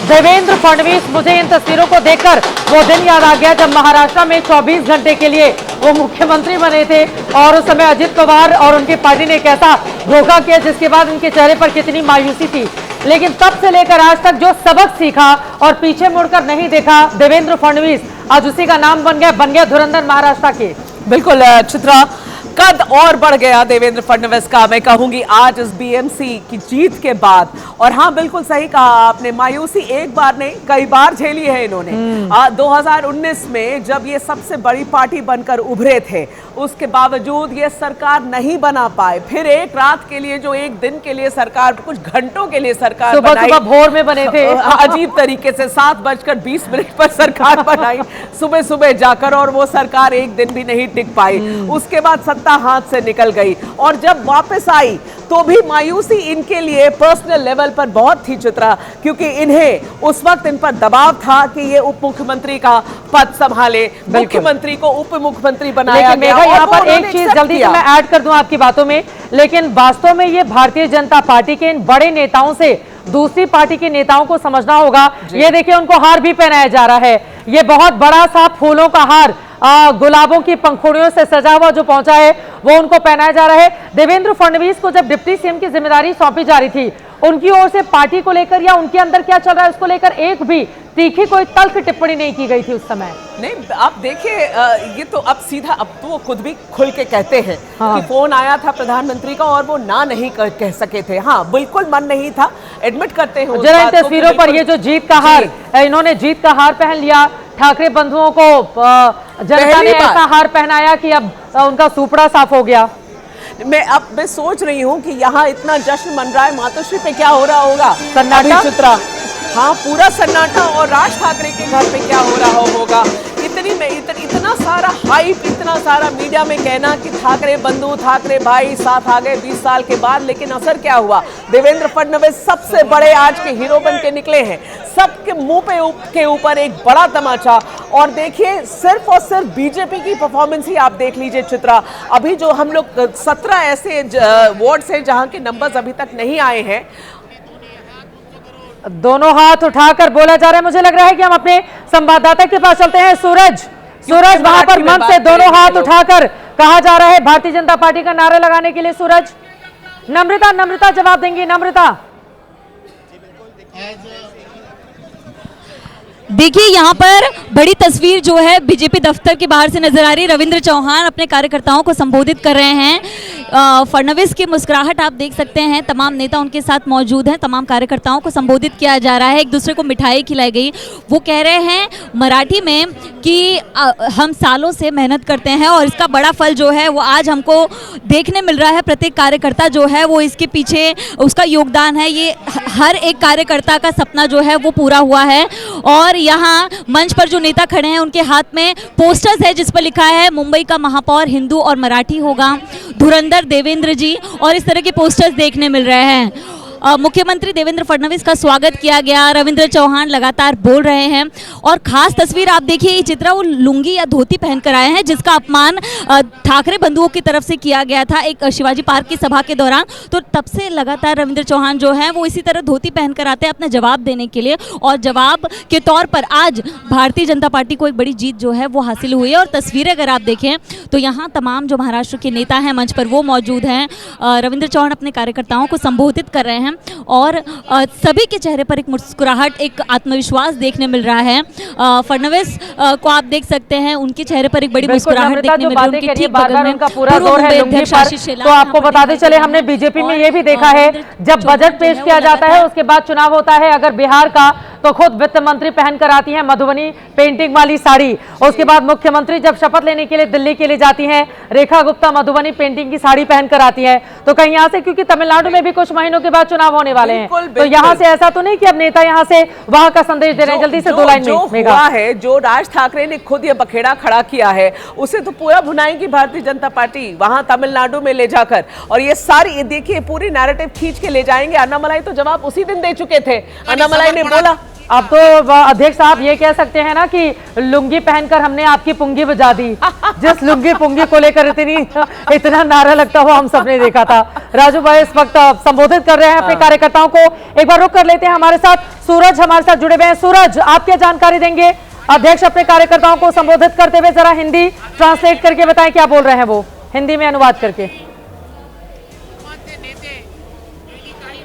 देवेंद्र फडणवीस, मुझे इन तस्वीरों को देखकर वो दिन याद आ गया जब महाराष्ट्र में 24 घंटे के लिए वो मुख्यमंत्री बने थे, और उस समय अजित पवार और उनकी पार्टी ने कैसा धोखा किया, जिसके बाद उनके चेहरे पर कितनी मायूसी थी। लेकिन तब से लेकर आज तक जो सबक सीखा और पीछे मुड़कर नहीं देखा देवेंद्र फडणवीस, आज उसी का नाम बन गया धुरंधर महाराष्ट्र के। बिल्कुल चित्रा, कद और बढ़ गया देवेंद्र फडणवीस का। मैं कहूंगी आज इस बीएमसी की जीत के बाद, और हाँ, बिल्कुल सही कहा आपने, मायूसी एक बार नहीं कई बार झेली है इन्होंने। 2019 में जब ये सबसे बड़ी पार्टी बनकर उभरे थे, उसके बावजूद ये सरकार नहीं बना पाए। फिर एक रात के लिए, जो एक दिन के लिए सरकार, कुछ घंटों के लिए सरकार बनाई, सुबह भोर में बने थे अजीब तरीके से 7:20 पर सरकार बनाई सुबह सुबह जाकर, और वो सरकार एक दिन भी नहीं टिक पाई। उसके बाद सत्ता हाथ से निकल गई, और जब वापस आई तो भी मायूसी इनके लिए पर्सनल लेवल पर बहुत थी चित्रा, क्योंकि इन्हें उस वक्त इन पर दबाव था कि ये उप मुख्यमंत्री का पद संभाले, मुख्यमंत्री को उप मुख्यमंत्री बनाया गया। यहाँ पर एक चीज जल्दी से मैं ऐड कर दूं आपकी बातों में, लेकिन वास्तव में ये भारतीय जनता पार्टी के इन बड़े नेताओं से दूसरी पार्टी के नेताओं को समझना होगा। ये देखिए, उनको हार भी पहनाया जा रहा है, ये बहुत बड़ा सा फूलों का हार, गुलाबों की पंखुड़ियों से सजा हुआ जो पहुंचा है, वो उनको पहनाया जा रहा है। देवेंद्र फडणवीस को जब डिप्टी सीएम की जिम्मेदारी सौंपी जा रही थी, उनकी ओर से पार्टी को लेकर या उनके अंदर क्या चल रहा है उसको लेकर एक भी तीखी कोई तल्ख टिप्पणी नहीं की गई थी उस समय। नहीं, आप देखिए, ये तो अब सीधा, अब तो वो खुद भी खुल के कहते हैं कि फोन आया था प्रधानमंत्री का और वो ना नहीं कह सके थे। हाँ, बिल्कुल मन नहीं था, एडमिट करते हैं। जरा इन तस्वीरों पर ये जो जीत का हार, इन्होंने जीत का हार पहन लिया, ठाकरे बंधुओं को जनता ने ऐसा हार पहनाया कि अब उनका सुपड़ा साफ हो गया। मैं सोच रही हूँ कि यहाँ इतना जश्न मन रहा है, मातोश्री पे क्या हो रहा होगा, सन्नाटा चित्रा। हाँ, पूरा सन्नाटा, और राज ठाकरे के घर पे क्या हो रहा होगा। इतना सारा हाइप, इतना सारा मीडिया में कहना कि ठाकरे बंधु, ठाकरे भाई साथ आ गए 20 साल के बाद, लेकिन असर क्या हुआ? देवेंद्र फडणवीस सबसे बड़े आज के हीरो बन के निकले हैं, सबके मुंह के ऊपर एक बड़ा तमाचा। और देखिए, सिर्फ और सिर्फ बीजेपी की परफॉर्मेंस ही आप देख लीजिए चित्रा। अभी जो हम लोग 17 ऐसे वार्ड्स हैं जहां के नंबर्स अभी तक नहीं आए हैं, दोनों हाथ उठाकर बोला जा रहा है। मुझे लग रहा है कि हम अपने संवाददाता के पास चलते हैं। सूरज, वहां पर मंच से दोनों हाथ उठाकर कहा जा रहा है भारतीय जनता पार्टी का नारा लगाने के लिए। सूरज, नम्रता जवाब देंगी। नम्रता, देखिए, यहाँ पर बड़ी तस्वीर जो है बीजेपी दफ्तर के बाहर से नजर आ रही। रविंद्र चौहान अपने कार्यकर्ताओं को संबोधित कर रहे हैं। फडणवीस की मुस्कुराहट आप देख सकते हैं, तमाम नेता उनके साथ मौजूद हैं, तमाम कार्यकर्ताओं को संबोधित किया जा रहा है, एक दूसरे को मिठाई खिलाई गई। वो कह रहे हैं मराठी में कि हम सालों से मेहनत करते हैं और इसका बड़ा फल जो है वो आज हमको देखने मिल रहा है। प्रत्येक कार्यकर्ता जो है वो इसके पीछे उसका योगदान है, ये हर एक कार्यकर्ता का सपना जो है वो पूरा हुआ है। और यहाँ मंच पर जो नेता खड़े हैं उनके हाथ में पोस्टर्स है जिस पर लिखा है मुंबई का महापौर हिंदू और मराठी होगा, धुरंधर देवेंद्र जी, और इस तरह के पोस्टर्स देखने मिल रहे हैं। मुख्यमंत्री देवेंद्र फडणवीस का स्वागत किया गया। रविंद्र चौहान लगातार बोल रहे हैं, और खास तस्वीर आप देखिए, ये चित्रा वो लुंगी या धोती पहनकर आए हैं जिसका अपमान ठाकरे बंधुओं की तरफ से किया गया था एक शिवाजी पार्क की सभा के दौरान। तो तब से लगातार रविंद्र चौहान जो हैं वो इसी तरह धोती पहनकर आते हैं अपना जवाब देने के लिए, और जवाब के तौर पर आज भारतीय जनता पार्टी को एक बड़ी जीत जो है वो हासिल हुई है। और तस्वीरें अगर आप देखें तो यहाँ तमाम जो महाराष्ट्र के नेता हैं मंच पर वो मौजूद हैं। रविंद्र चौहान अपने कार्यकर्ताओं को संबोधित कर रहे हैं, और सभी के चेहरे पर एक मुस्कुराहट, एक आत्मविश्वास देखने मिल रहा है। फडणवीस को आप देख सकते हैं, उनके चेहरे पर एक बड़ी मुस्कुराहट देखने मिल रही है। उनके ठीक बगल में पूरा जोर है लुंगी पर। तो आपको बताते चले, हमने बीजेपी में ये भी देखा है, जब बजट पेश किया जाता है उसके बाद चुनाव होता है, अगर बिहार का तो खुद वित्त मंत्री पहनकर आती हैं मधुबनी पेंटिंग वाली साड़ी। उसके बाद मुख्यमंत्री जब शपथ लेने के लिए दिल्ली के लिए जाती हैं, रेखा गुप्ता मधुबनी पेंटिंग की साड़ी पहनकर आती है। तो कहीं यहाँ से, क्योंकि तमिलनाडु में भी कुछ महीनों के बाद चुनाव होने वाले हैं, तो यहाँ से ऐसा तो नहीं कि अब नेता यहाँ से वहां का संदेश दे रहे हैं। जल्दी से 2 लाइन में हुआ है, जो राज ठाकरे ने खुद ये बखेड़ा खड़ा किया है, उसे तो पूरा भुनाएगी भारतीय जनता पार्टी वहां तमिलनाडु में ले जाकर। और ये सारी, देखिए, पूरी नैरेटिव खींच के ले जाएंगे। अन्नामलाई तो जवाब उसी दिन दे चुके थे। अन्नामलाई ने बोला, अब तो अध्यक्ष साहब ये कह सकते हैं ना कि लुंगी पहनकर हमने आपकी पुंगी बजा दी। जिस लुंगी पुंगी को लेकर इतना नारा लगता हुआ हम सबने देखा था। राजू भाई इस वक्त संबोधित कर रहे हैं अपने कार्यकर्ताओं को। एक बार रुक कर लेते हैं, हमारे साथ सूरज हमारे साथ जुड़े हुए हैं। सूरज, आप क्या जानकारी देंगे? अध्यक्ष अपने कार्यकर्ताओं को संबोधित करते हुए जरा हिंदी ट्रांसलेट करके बताएं क्या बोल रहे हैं, वो हिंदी में अनुवाद करके।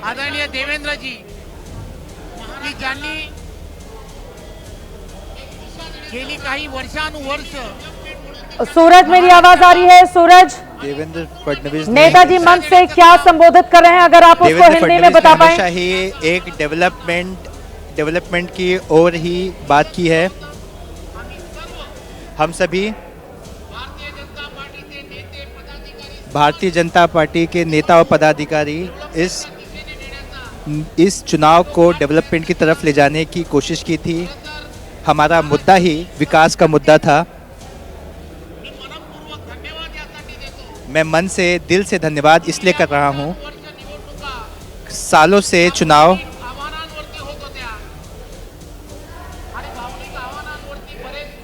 आदरणीय देवेंद्र जी ज्यांनी गेली काही वर्षानुवर्ष। सूरज, मेरी आवाज आ रही है? सूरज, देवेंद्र फडणवीस नेताजी मंच से क्या संबोधित कर रहे हैं, अगर आप उसको हिंदी में बता पाएं। हमेशा ही एक डेवलपमेंट की ओर ही बात की है। हम सभी भारतीय जनता पार्टी के नेता और पदाधिकारी इस चुनाव को डेवलपमेंट की तरफ ले जाने की कोशिश की थी। हमारा मुद्दा ही विकास का मुद्दा था। मैं मन से दिल से धन्यवाद इसलिए कर रहा हूं, सालों से चुनाव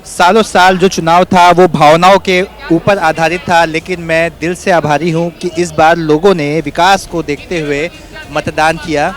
सालों साल जो चुनाव था वो भावनाओं के ऊपर आधारित था, लेकिन मैं दिल से आभारी हूं कि इस बार लोगों ने विकास को देखते हुए मतदान किया।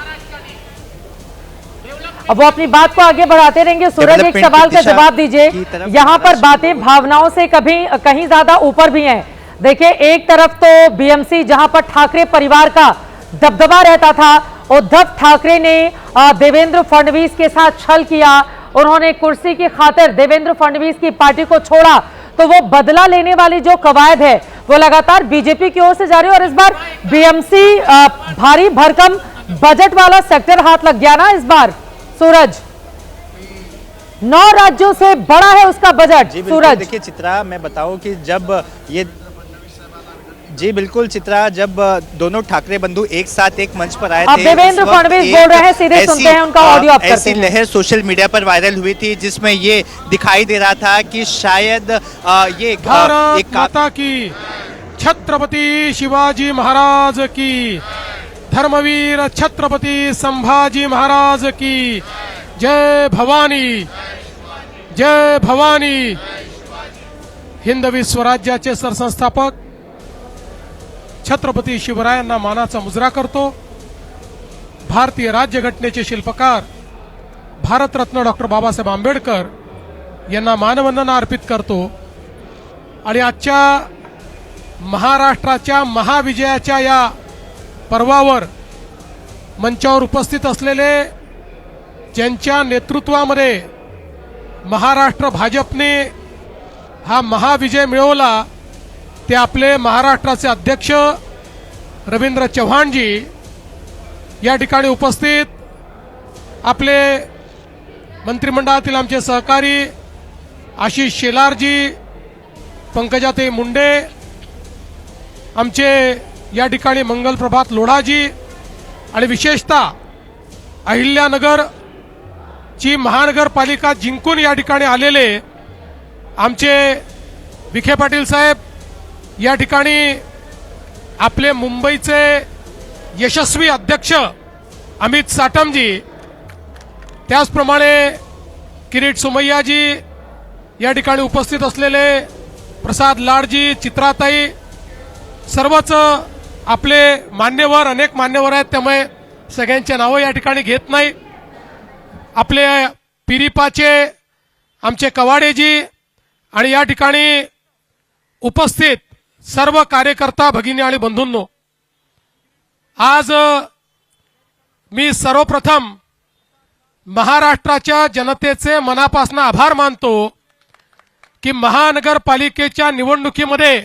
अब वो अपनी बात को आगे बढ़ाते रहेंगे। सूरज, एक सवाल का जवाब दीजिए। यहाँ पर बातें भावनाओं से कहीं ज्यादा ऊपर भी हैं। देखिए, एक तरफ तो बीएमसी जहां पर ठाकरे परिवार का दबदबा रहता था, उद्धव ठाकरे ने देवेंद्र फडणवीस के साथ छल किया, उन्होंने कुर्सी की खातिर देवेंद्र फडणवीस की पार्टी को छोड़ा, तो वो बदला लेने वाली जो कवायद है वो लगातार बीजेपी की ओर से जारी है। और इस बार बीएमसी भारी भरकम बजट वाला सेक्टर हाथ लग गया ना इस बार। सूरज, 9 राज्यों से बड़ा है उसका बजट। सूरज, देखिए चित्रा, मैं बताऊं कि जब ये बिल्कुल चित्रा, जब दोनों ठाकरे बंधु एक साथ एक मंच पर आए थे, देवेंद्र फडणवीस बोल रहे हैं, सीधे सुनते हैं उनका ऑडियो आप करते हैं। ऐसी लहर सोशल मीडिया पर वायरल हुई थी जिसमें ये दिखाई दे रहा था कि शायद ये भारत माता की, छत्रपति शिवाजी महाराज की, धर्मवीर छत्रपति संभाजी महाराज की जय भवानी, जय भवानी। हिंदवी स्वराज्याचे सरसंस्थापक छत्रपती शिवरायांना मानाचा मुजरा करतो। भारतीय राज्यघटनेचे शिल्पकार भारतरत्न डॉक्टर बाबासाहेब आंबेडकर यांना मानवंदना अर्पित करतो। आणि आजच्या महाराष्ट्राच्या महाविजयाच्या या पर्वावर मंचावर उपस्थित असलेले, ज्यांच्या नेतृत्वामध्ये महाराष्ट्र भाजपने हा महाविजय मिळवला, ते आपले महाराष्ट्राचे अध्यक्ष रवींद्र चव्हाणजी या ठिकाणी उपस्थित, आपले मंत्रिमंडळातील आमचे सहकारी आशिष शेलारजी, पंकजाताई मुंडे, आमचे या ठिकाणी मंगल प्रभात लोढाजी, आणि विशेषतः अहिल्यानगर ची महानगरपालिका जिंकून या ठिकाणी आलेले आमचे विखे पाटील साहेब, या ठिकाणी आपले मुंबईचे यशस्वी अध्यक्ष अमित साटमजी, त्याचप्रमाणे किरीट सोमय्याजी, या ठिकाणी उपस्थित असलेले प्रसाद लाडजी, चित्राताई, सर्वच आपले मान्यवर, अनेक मान्यवर आहेत, त्यामुळे सगळ्यांचे नावं या ठिकाणी घेत नाही। आपले पिरिपाचे आमचे कवाडेजी आणि या ठिकाणी उपस्थित सर्व कार्यकर्ता भगिनी आणि बंधूंनो, आज मी सर्वप्रथम महाराष्ट्राच्या जनतेचे मनापासून आभार मानतो की महानगरपालिकेच्या निवडणुकीमध्ये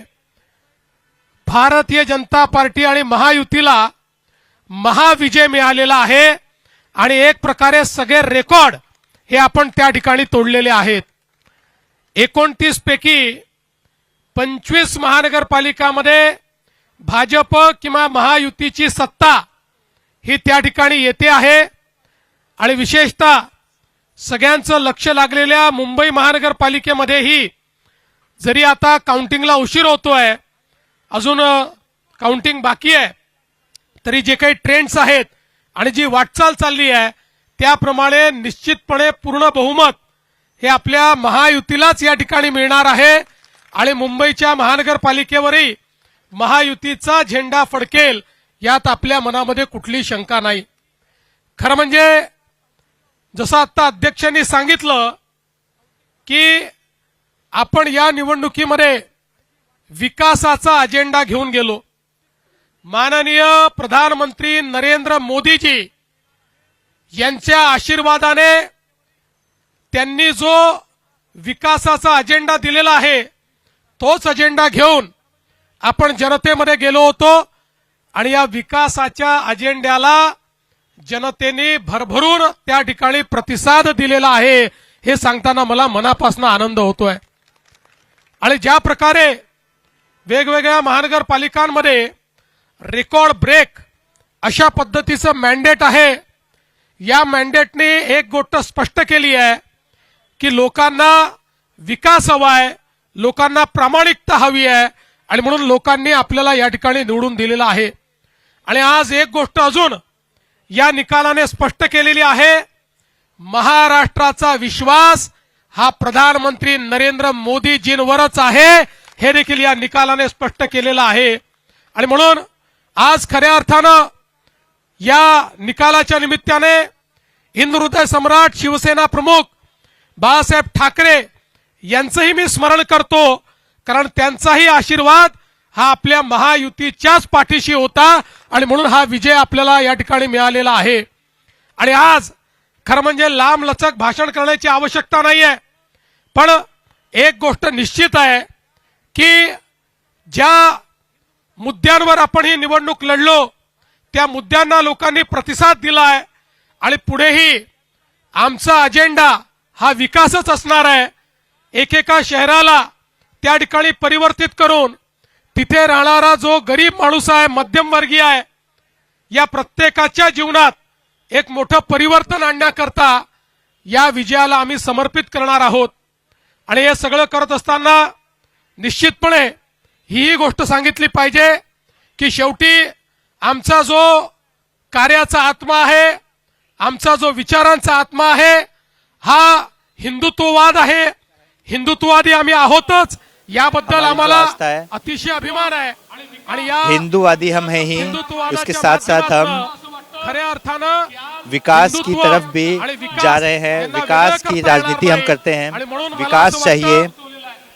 भारतीय जनता पार्टी आणि महायुतीला महाविजय मिळालेला आहे आणि एक प्रकारे सगळे रेकॉर्ड हे आपण त्या ठिकाणी तोडलेले आहेत। 29 पैकी 25 महानगरपालिकामध्ये भाजप किंवा महायुतीची सत्ता ही त्या ठिकाणी येते आहे आणि विशेषतः सगळ्यांचं लक्ष लागलेल्या मुंबई महानगरपालिकेमध्येही जरी आता काउंटिंगला उशीर होतोय, अजून काउंटिंग बाकी आहे, तरी जे काही ट्रेंड्स आहेत आणि जी वाटचाल चालली आहे त्याप्रमाणे निश्चितपणे पूर्ण बहुमत हे आपल्या महायुतीलाच या ठिकाणी मिळणार आहे आणि मुंबईच्या महानगरपालिकेवरही महायुतीचा झेंडा फडकेल यात आपल्या मनामध्ये कुठली शंका नाही। खरं म्हणजे जसं आता अध्यक्षांनी सांगितलं की आपण या निवडणुकीमध्ये विकासाचा अजेंडा घेऊन गेलो। माननीय प्रधानमंत्री नरेंद्र मोदीजी यांच्या आशीर्वादाने त्यांनी जो विकासाचा अजेंडा दिलेला आहे तोच अजेंडा घेऊन आपण जनतेमध्ये गेलो होतो आणि या विकासाच्या अजेंड्याला जनतेने भरभरून त्या ठिकाणी प्रतिसाद दिलेला आहे हे सांगताना मला मनापासून आनंद होतोय। आणि ज्या प्रकारे वेगवेगळ्या महानगरपालिकांमध्ये रेकॉर्ड ब्रेक अशा पद्धतीचं मॅन्डेट आहे, या मॅन्डेटने एक गोष्ट स्पष्ट केली आहे की लोकांना विकास हवा आहे, लोकांना प्रामाणिकता हवी आहे आणि म्हणून लोकांनी आपल्याला या ठिकाणी निवडून दिलेलं आहे। आणि आज एक गोष्ट अजून या निकालाने स्पष्ट केलेली आहे, महाराष्ट्राचा विश्वास हा प्रधानमंत्री नरेंद्र मोदीजींवरच आहे हे देखील या निकालाने स्पष्ट केलेलं आहे। आणि म्हणून आज खऱ्या अर्थानं या निकालाच्या निमित्ताने हिंदू हृदय सम्राट शिवसेना प्रमुख बाळासाहेब ठाकरे यांचंही मी स्मरण करतो, कारण त्यांचाही आशीर्वाद हा आपल्या महायुतीच्याच पाठीशी होता आणि म्हणून हा विजय आपल्याला या ठिकाणी मिळालेला आहे। आणि आज खरं म्हणजे लांब लचक भाषण करण्याची आवश्यकता नाहीये, पण एक गोष्ट निश्चित आहे की ज्या मुद्द्यांवर आपण ही निवडणूक लढलो त्या मुद्द्यांना लोकांनी प्रतिसाद दिलाय आणि पुढेही आमचा अजेंडा हा विकासच असणार आहे। एकेका शहराला त्या ठिकाणी परिवर्तित करून तिथे राहणारा जो गरीब माणूस आहे, मध्यमवर्गीय आहे, या प्रत्येकाच्या जीवनात एक मोठं परिवर्तन आणण्याकरता या विजयाला आम्ही समर्पित करणार आहोत। आणि हे सगळं करत असताना निश्चितपणे ही गोष्ट सांगितली पाहिजे की शेवटी आमचा जो कार्याचा आत्मा आहे, आमचा जो विचारांचा आत्मा आहे, हा हिंदुत्ववाद आहे, हिंदुत्ववादी आम्ही आहोतच, याबद्दल आम्हाला अतिशय अभिमान आहे। आणि या हिंदूवादी हम हैं ही, उसके साथ साथ हम खऱ्या अर्थानं विकास की तरफ भी जा रहे हैं, विकास की राजनीति हम करते हैं, विकास चाहिए।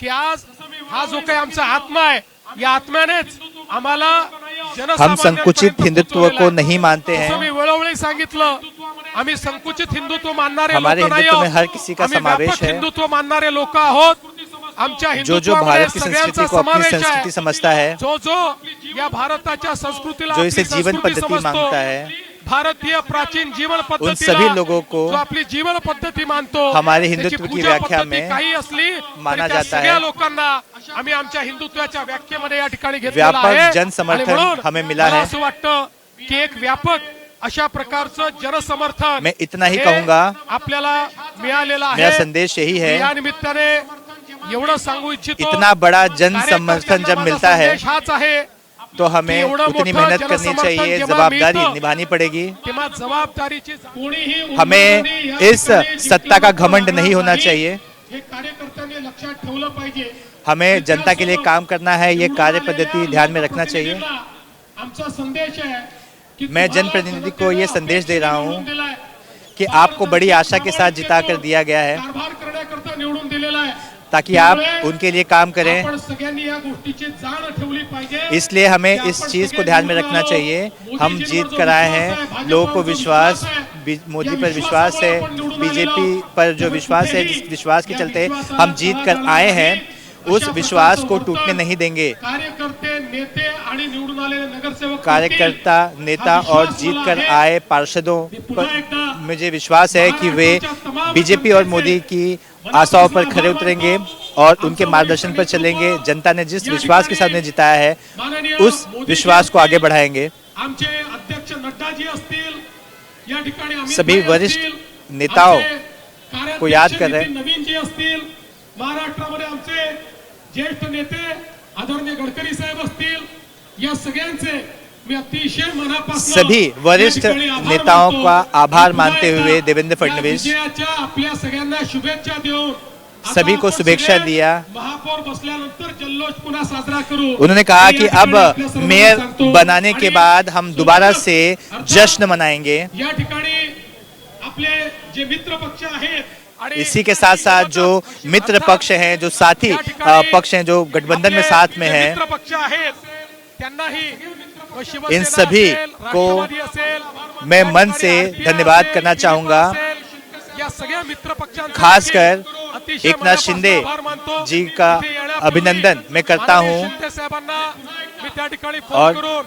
की आज हा जो काही आमचा आत्मा आहे, या आत्म्यानेच आम्हाला हम संकुचित हिंदुत्व को नहीं मानते हैं, मी वेळोवेळी सांगितलं, आम्ही संकुचित हिंदुत्व मानणारे हमारे लोक नाही हिंदुत्व में आहोत, हर किसी का आम्ही समावेश व्यापक है। हिंदुत्व मानणारे लोक आहोत। आमच्या जो हिंदुत्वामध्ये भारत की संस्कृति सगळ्यांचा को अपनी समावेश आहे, संस्कृति समझता है, जो या भारताच्या संस्कृतीला जो इसे आपली जीवन संस्कृती पद्धति समजतो, मानता है, भारतीय प्राचीन जीवन उन पद्धतीला सभी लोगों को जो आपली जीवन पद्धती मानतो, हमारे त्याची हिंदुत्व की पूजा व्याख्या पद्धती में काही असली माना तरी त्या जाता सगळ्या है। लोकांना आम्ही आमच्या हिंदुत्वाच्या व्याख्येमध्ये या ठिकाणी घेतलेलं व्यापक आहे। जनसमर्थन आणि म्हणून हमें मिला मला है। असं वाटतं की एक व्यापक अशा प्रकारचं जनसमर्थन मैं इतना ही हे कहूंगा, आपल्याला मिळालेलं आहे। मेरा संदेश यही है, या निमित्ताने एवढं सांगू इच्छितो, इतना बड़ा जन समर्थन जब मिलता है हाच आहे तो हमें उतनी मेहनत करनी चाहिए, जवाबदारी निभानी पड़ेगी। तेव्हा जबाबदारीची कोणीही हमें इस सत्ता का घमंड नहीं होना चाहिए, हे कार्यकर्त्यांनी लक्षात ठेवलं पाहिजे। हमें जनता के लिए काम करना है, ये कार्य पद्धति ध्यान में रखना चाहिए। आमचा संदेश है कि मैं जनप्रतिनिधि को ये संदेश दे रहा हूँ कि आपको बड़ी आशा के साथ जिता कर दिया गया है, कारभार करण्याकरता निवडून दिलेला आहे, ताकि आप उनके लिए काम करें। आपण सगळ्यांनी या गोष्टीची जाण ठेवली पाहिजे। इसलिए हमें इस चीज को ध्यान में रखना चाहिए, हम जीत कर आए हैं, लोगों को विश्वास, मोदी पर विश्वास है, बीजेपी पर जो विश्वास है, जिस विश्वास के चलते हम जीत कर आए हैं, उस विश्वास को टूटने नहीं देंगे। कार्यकर्ते, नेते आणि निवडून आलेले नगरसेवक, कार्यकर्ता, नेता और जीत कर आए पार्षदों पर मुझे विश्वास है कि वे बीजेपी और मोदी की आशाओं पर खरे उतरेंगे और उनके मार्गदर्शन पर चलेंगे। जनता ने जिस विश्वास के साथ उन्हें जिताया है, उस विश्वास को आगे बढ़ाएंगे। आमचे अध्यक्ष नड्डा जी असतील, या ठिकाणी अमित सभी भाई वरिष्ठ असतील, नेताओं आमचे को याद कर रहे कार्याध्यक्ष नवीन जी असतील, महाराष्ट्रामध्ये आमचे ज्येष्ठ नेते आदरणीय गडकरी साहेब असतील, या सगळ्यांचे मी अतिशय मनापासून सभी वरिष्ठ नेताओं का आभार मानते हुए देवेंद्र फडणवीस विजयाच्या आपल्या सगळ्यांना शुभेच्छा देऊन सभी को शुभेच्छा दिया। महापौर बसल्यानंतर जल्लोष पुन्हा साजरा करू। उन्होंने कहा कि अब मेयर बनाने के बाद हम दोबारा से जश्न मनाएंगे। या ठिकाणी आपले जे मित्र पक्ष आहेत, इसी के साथ साथ जो मित्र पक्ष हैं, जो साथी पक्ष हैं, जो गठबंधन में साथ में हैं, इन सभी को मैं मन से धन्यवाद करना चाहूंगा। या सगळ्या मित्र पक्षांचा खासकर अतिशय एकनाथ शिंदे आभार मानतो. जी का इथे येण्यापूर्वी अभिनंदन मैं करता माननीय हूं शिंदे साहेबांना मी त्या ठिकाणी फोन और करून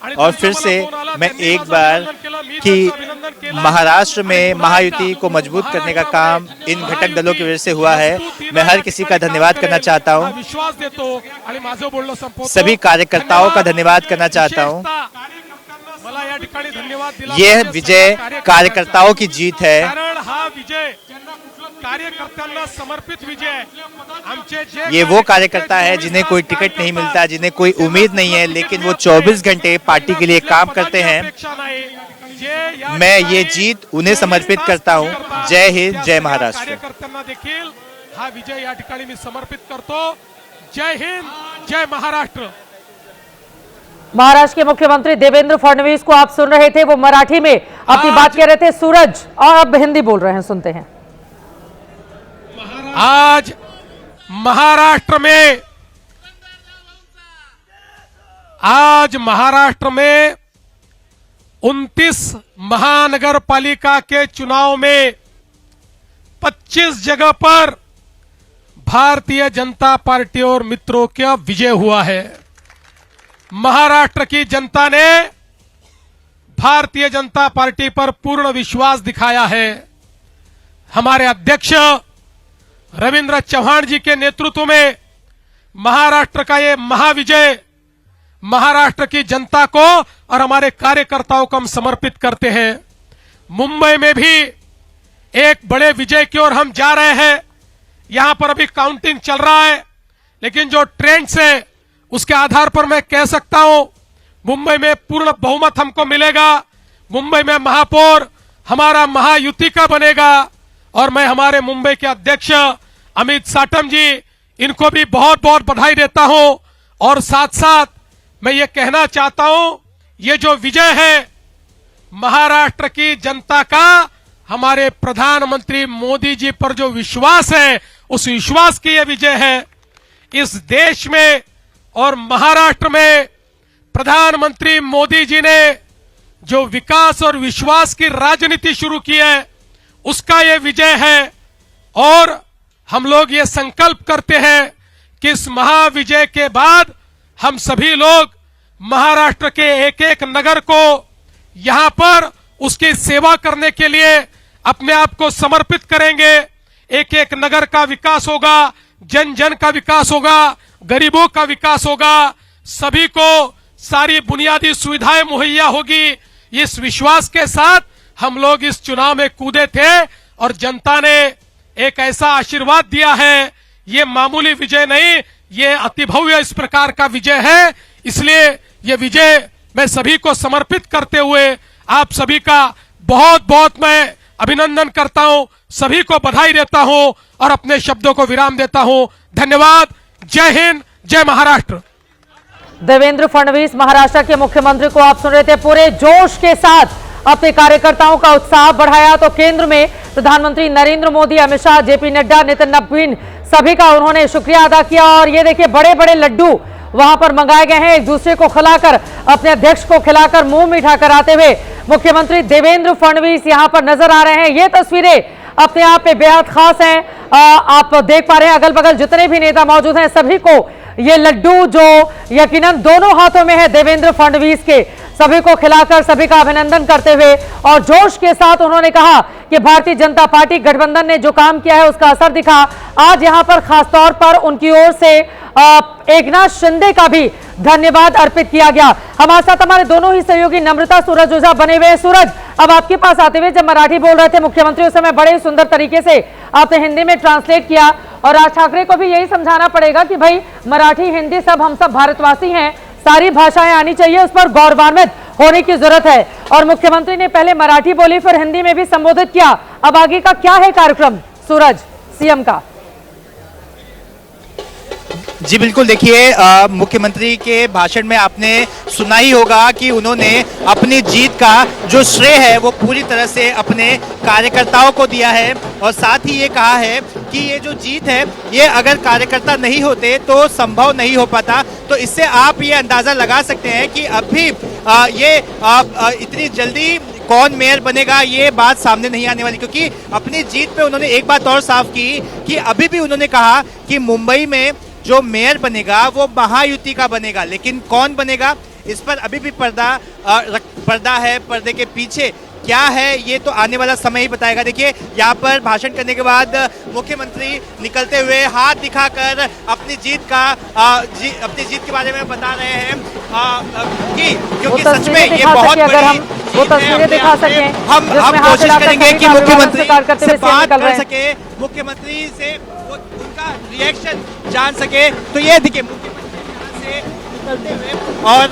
आणि और त्यांचा फिर मला से फोन आला, मैं त्यांनी एक माझं बार अभिनंदन केलं, मी कि त्यांचं अभिनंदन केलं. महाराष्ट्र में आणि पुन्हा महायुति एकदा को मजबूत करने का काम इन घटक महायुति दलों की वजह से हुआ है, मजबूतीनं मैं हर किसी का काम धन्यवाद करना करेल, चाहता हा हूं. विश्वास देतो आणि माझं बोलणं संपवतो. सभी कार्यकर्ताओं का धन्यवाद करना चाहता हूं. विशेषतः मला या ठिकाणी धन्यवाद दिला यह पाहिजे विजय सगळ्या कार्यकर्ताओं की जीत है. कारण हा विजय कार्यकर्त्यांना समर्पित विजय आहे. आमचे जे ये वो कार्यकर्ता है जिन्हें कोई टिकट नहीं मिलता, जिन्हें कोई उम्मीद नहीं है, लेकिन वो 24 घंटे पार्टी के लिए काम करते हैं. मैं ये जीत उन्हें समर्पित करता हूं. जय हिंद, जय महाराष्ट्र. कार्यकर्त्यांना देखील हा विजय या ठिकाणी मी समर्पित करतो. जय हिंद, जय महाराष्ट्र. महाराष्ट्र के मुख्यमंत्री देवेंद्र फडणवीस को आप सुन रहे थे, वो मराठी में अपनी बात कह रहे थे सूरज, और अब हिंदी बोल रहे हैं, सुनते हैं. आज महाराष्ट्र में 29 महानगर पालिका के चुनाव में 25 जगह पर भारतीय जनता पार्टी और मित्रों का विजय हुआ है. महाराष्ट्र की जनता ने भारतीय जनता पार्टी पर पूर्ण विश्वास दिखाया है. हमारे अध्यक्ष रविंद्र चौहान जी के नेतृत्व में महाराष्ट्र का ये महाविजय महाराष्ट्र की जनता को और हमारे कार्यकर्ताओं को हम समर्पित करते हैं. मुंबई में भी एक बड़े विजय की ओर हम जा रहे हैं. यहां पर अभी काउंटिंग चल रहा है, लेकिन जो ट्रेंड्स है उसके आधार पर मैं कह सकता हूं मुंबई में पूर्ण बहुमत हमको मिलेगा. मुंबई में महापौर हमारा महायुति का बनेगा. और मैं हमारे मुंबई के अध्यक्ष अमित साटम जी, इनको भी बहुत बहुत बधाई देता हूं. और साथ साथ मैं ये कहना चाहता हूं, ये जो विजय है महाराष्ट्र की जनता का हमारे प्रधानमंत्री मोदी जी पर जो विश्वास है, उस विश्वास की यह विजय है. इस देश में और महाराष्ट्र में प्रधानमंत्री मोदी जी ने जो विकास और विश्वास की राजनीति शुरू की है, उसका यह विजय है. और हम लोग ये संकल्प करते हैं कि इस महाविजय के बाद हम सभी लोग महाराष्ट्र के एक एक नगर को यहां पर उसकी सेवा करने के लिए अपने आप को समर्पित करेंगे. एक एक नगर का विकास होगा, जन जन का विकास होगा, गरीबों का विकास होगा, सभी को सारी बुनियादी सुविधाएं मुहैया होगी. इस विश्वास के साथ हम लोग इस चुनाव में कूदे थे और जनता ने एक ऐसा आशीर्वाद दिया है. ये मामूली विजय नहीं, ये अतिभव्य इस प्रकार का विजय है. इसलिए ये विजय मैं सभी को समर्पित करते हुए आप सभी का बहुत बहुत मैं अभिनंदन करता हूं, सभी को बधाई देता हूं और अपने शब्दों को विराम देता हूं. धन्यवाद. जय हिंद, जय महाराष्ट्र. देवेंद्र फडणवीस महाराष्ट्र के मुख्यमंत्री को आप सुन रहे थे. पूरे जोश के साथ अपने कार्यकर्ताओं का उत्साह बढ़ाया. तो केंद्र में प्रधानमंत्री नरेंद्र मोदी, अमित शाह, जेपी नड्डा, नितिन नवीन, सभी का उन्होंने शुक्रिया अदा किया. और ये देखिए बड़े बड़े लड्डू वहां पर मंगाए गए हैं, एक दूसरे को खिलाकर, अपने अध्यक्ष को खिलाकर मुंह मीठा कराते हुए मुख्यमंत्री देवेंद्र फडणवीस यहां पर नजर आ रहे हैं. ये तस्वीरें अपने आप में बेहद खास हैं. आप देख पा रहे हैं अगल बगल जितने भी नेता मौजूद हैं, सभी को ये लड्डू जो यकीनन दोनों हाथों में है देवेंद्र फडणवीस के, सभी को खिलाकर सभी का अभिनंदन करते हुए और जोश के साथ उन्होंने कहा कि भारतीय जनता पार्टी गठबंधन ने जो काम किया है उसका असर दिखा. आज यहां पर खासतौर पर उनकी ओर से एकनाथ शिंदे का भी धन्यवाद अर्पित किया गया. हमारे साथ हमारे दोनों ही सहयोगी नम्रता, सूरज ओझा बने हुए हैं. सूरज, अब आपके पास आते हुए जब मराठी बोल रहे थे मुख्यमंत्री, उस समय बड़े ही सुंदर तरीके से आपने हिंदी में ट्रांसलेट किया. और राज ठाकरे को भी यही समझाना पड़ेगा कि भाई मराठी, हिंदी सब हम सब भारतवासी हैं, सारी भाषाएं आनी चाहिए, उस पर गौरवान्वित होने की जरूरत है. और मुख्यमंत्री ने पहले मराठी बोली, फिर हिंदी में भी संबोधित किया. अब आगे का क्या है कार्यक्रम सूरज, सीएम का? जी बिल्कुल, देखिए मुख्यमंत्री के भाषण में आपने सुना ही होगा कि उन्होंने अपनी जीत का जो श्रेय है वो पूरी तरह से अपने कार्यकर्ताओं को दिया है. और साथ ही ये कहा है कि ये जो जीत है ये अगर कार्यकर्ता नहीं होते तो संभव नहीं हो पाता. तो इससे आप ये अंदाजा लगा सकते हैं कि अभी ये इतनी जल्दी कौन मेयर बनेगा ये बात सामने नहीं आने वाली, क्योंकि अपनी जीत पे उन्होंने एक बात और साफ की कि अभी भी उन्होंने कहा कि मुंबई में जो मेयर बनेगा वो महायुति का बनेगा, लेकिन कौन बनेगा इस पर अभी भी पर्दा है। पर्दे के पीछे क्या है ये तो आने वाला समय ही बताएगा। देखिए यहाँ पर भाषण करने के बाद मुख्यमंत्री निकलते हुए हाथ दिखाकर अपनी जीत के बारे में बता रहे हैं क्योंकि सच में ये बहुत बड़ी वो तस्वीरें दिखा सकें, हम कोशिश करेंगे कि मुख्यमंत्री से बात कर सके, मुख्यमंत्री से उनका रिएक्शन जान सके। तो ये देखिए मुख्यमंत्री से निकलते हुए और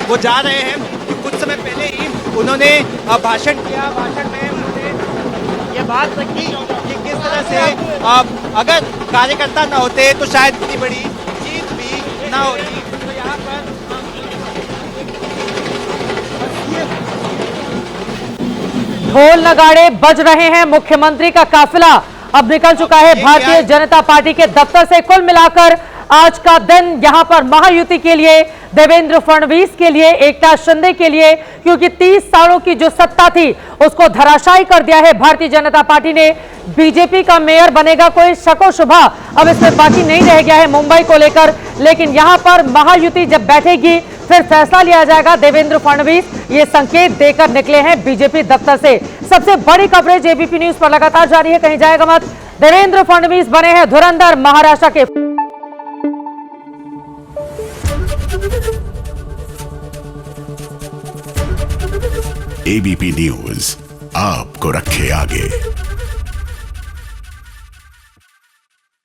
वो जा रहे हैं। कुछ समय पहले ही उन्होंने भाषण किया। भाषण में उन्होंने ये बात रखी कि किस तरह से अगर कार्यकर्ता ना होते तो शायद इतनी बड़ी जीत भी ना होती। तो यहाँ पर ढोल नगाड़े बज रहे हैं। मुख्यमंत्री का काफिला अब निकल चुका है भारतीय जनता पार्टी के दफ्तर से। कुल मिलाकर आज का दिन यहां पर महायुति के लिए, देवेंद्र फडणवीस के लिए, एकनाथ शिंदे के लिए, क्योंकि 30 सालों की जो सत्ता थी उसको धराशायी कर दिया है भारतीय जनता पार्टी ने। बीजेपी का मेयर बनेगा, कोई शको शुबा अब इसमें बाकी नहीं रह गया है मुंबई को लेकर। लेकिन यहां पर महायुति जब बैठेगी फिर फैसला लिया जाएगा। देवेंद्र फडणवीस ये संकेत देकर निकले हैं बीजेपी दफ्तर से। सबसे बड़ी कवरेज एबीपी न्यूज पर लगातार जारी है, कहीं जाएगा मत। देवेंद्र फडणवीस बने हैं धुरंधर महाराष्ट्र के। एबीपी न्यूज आपको रखे आगे।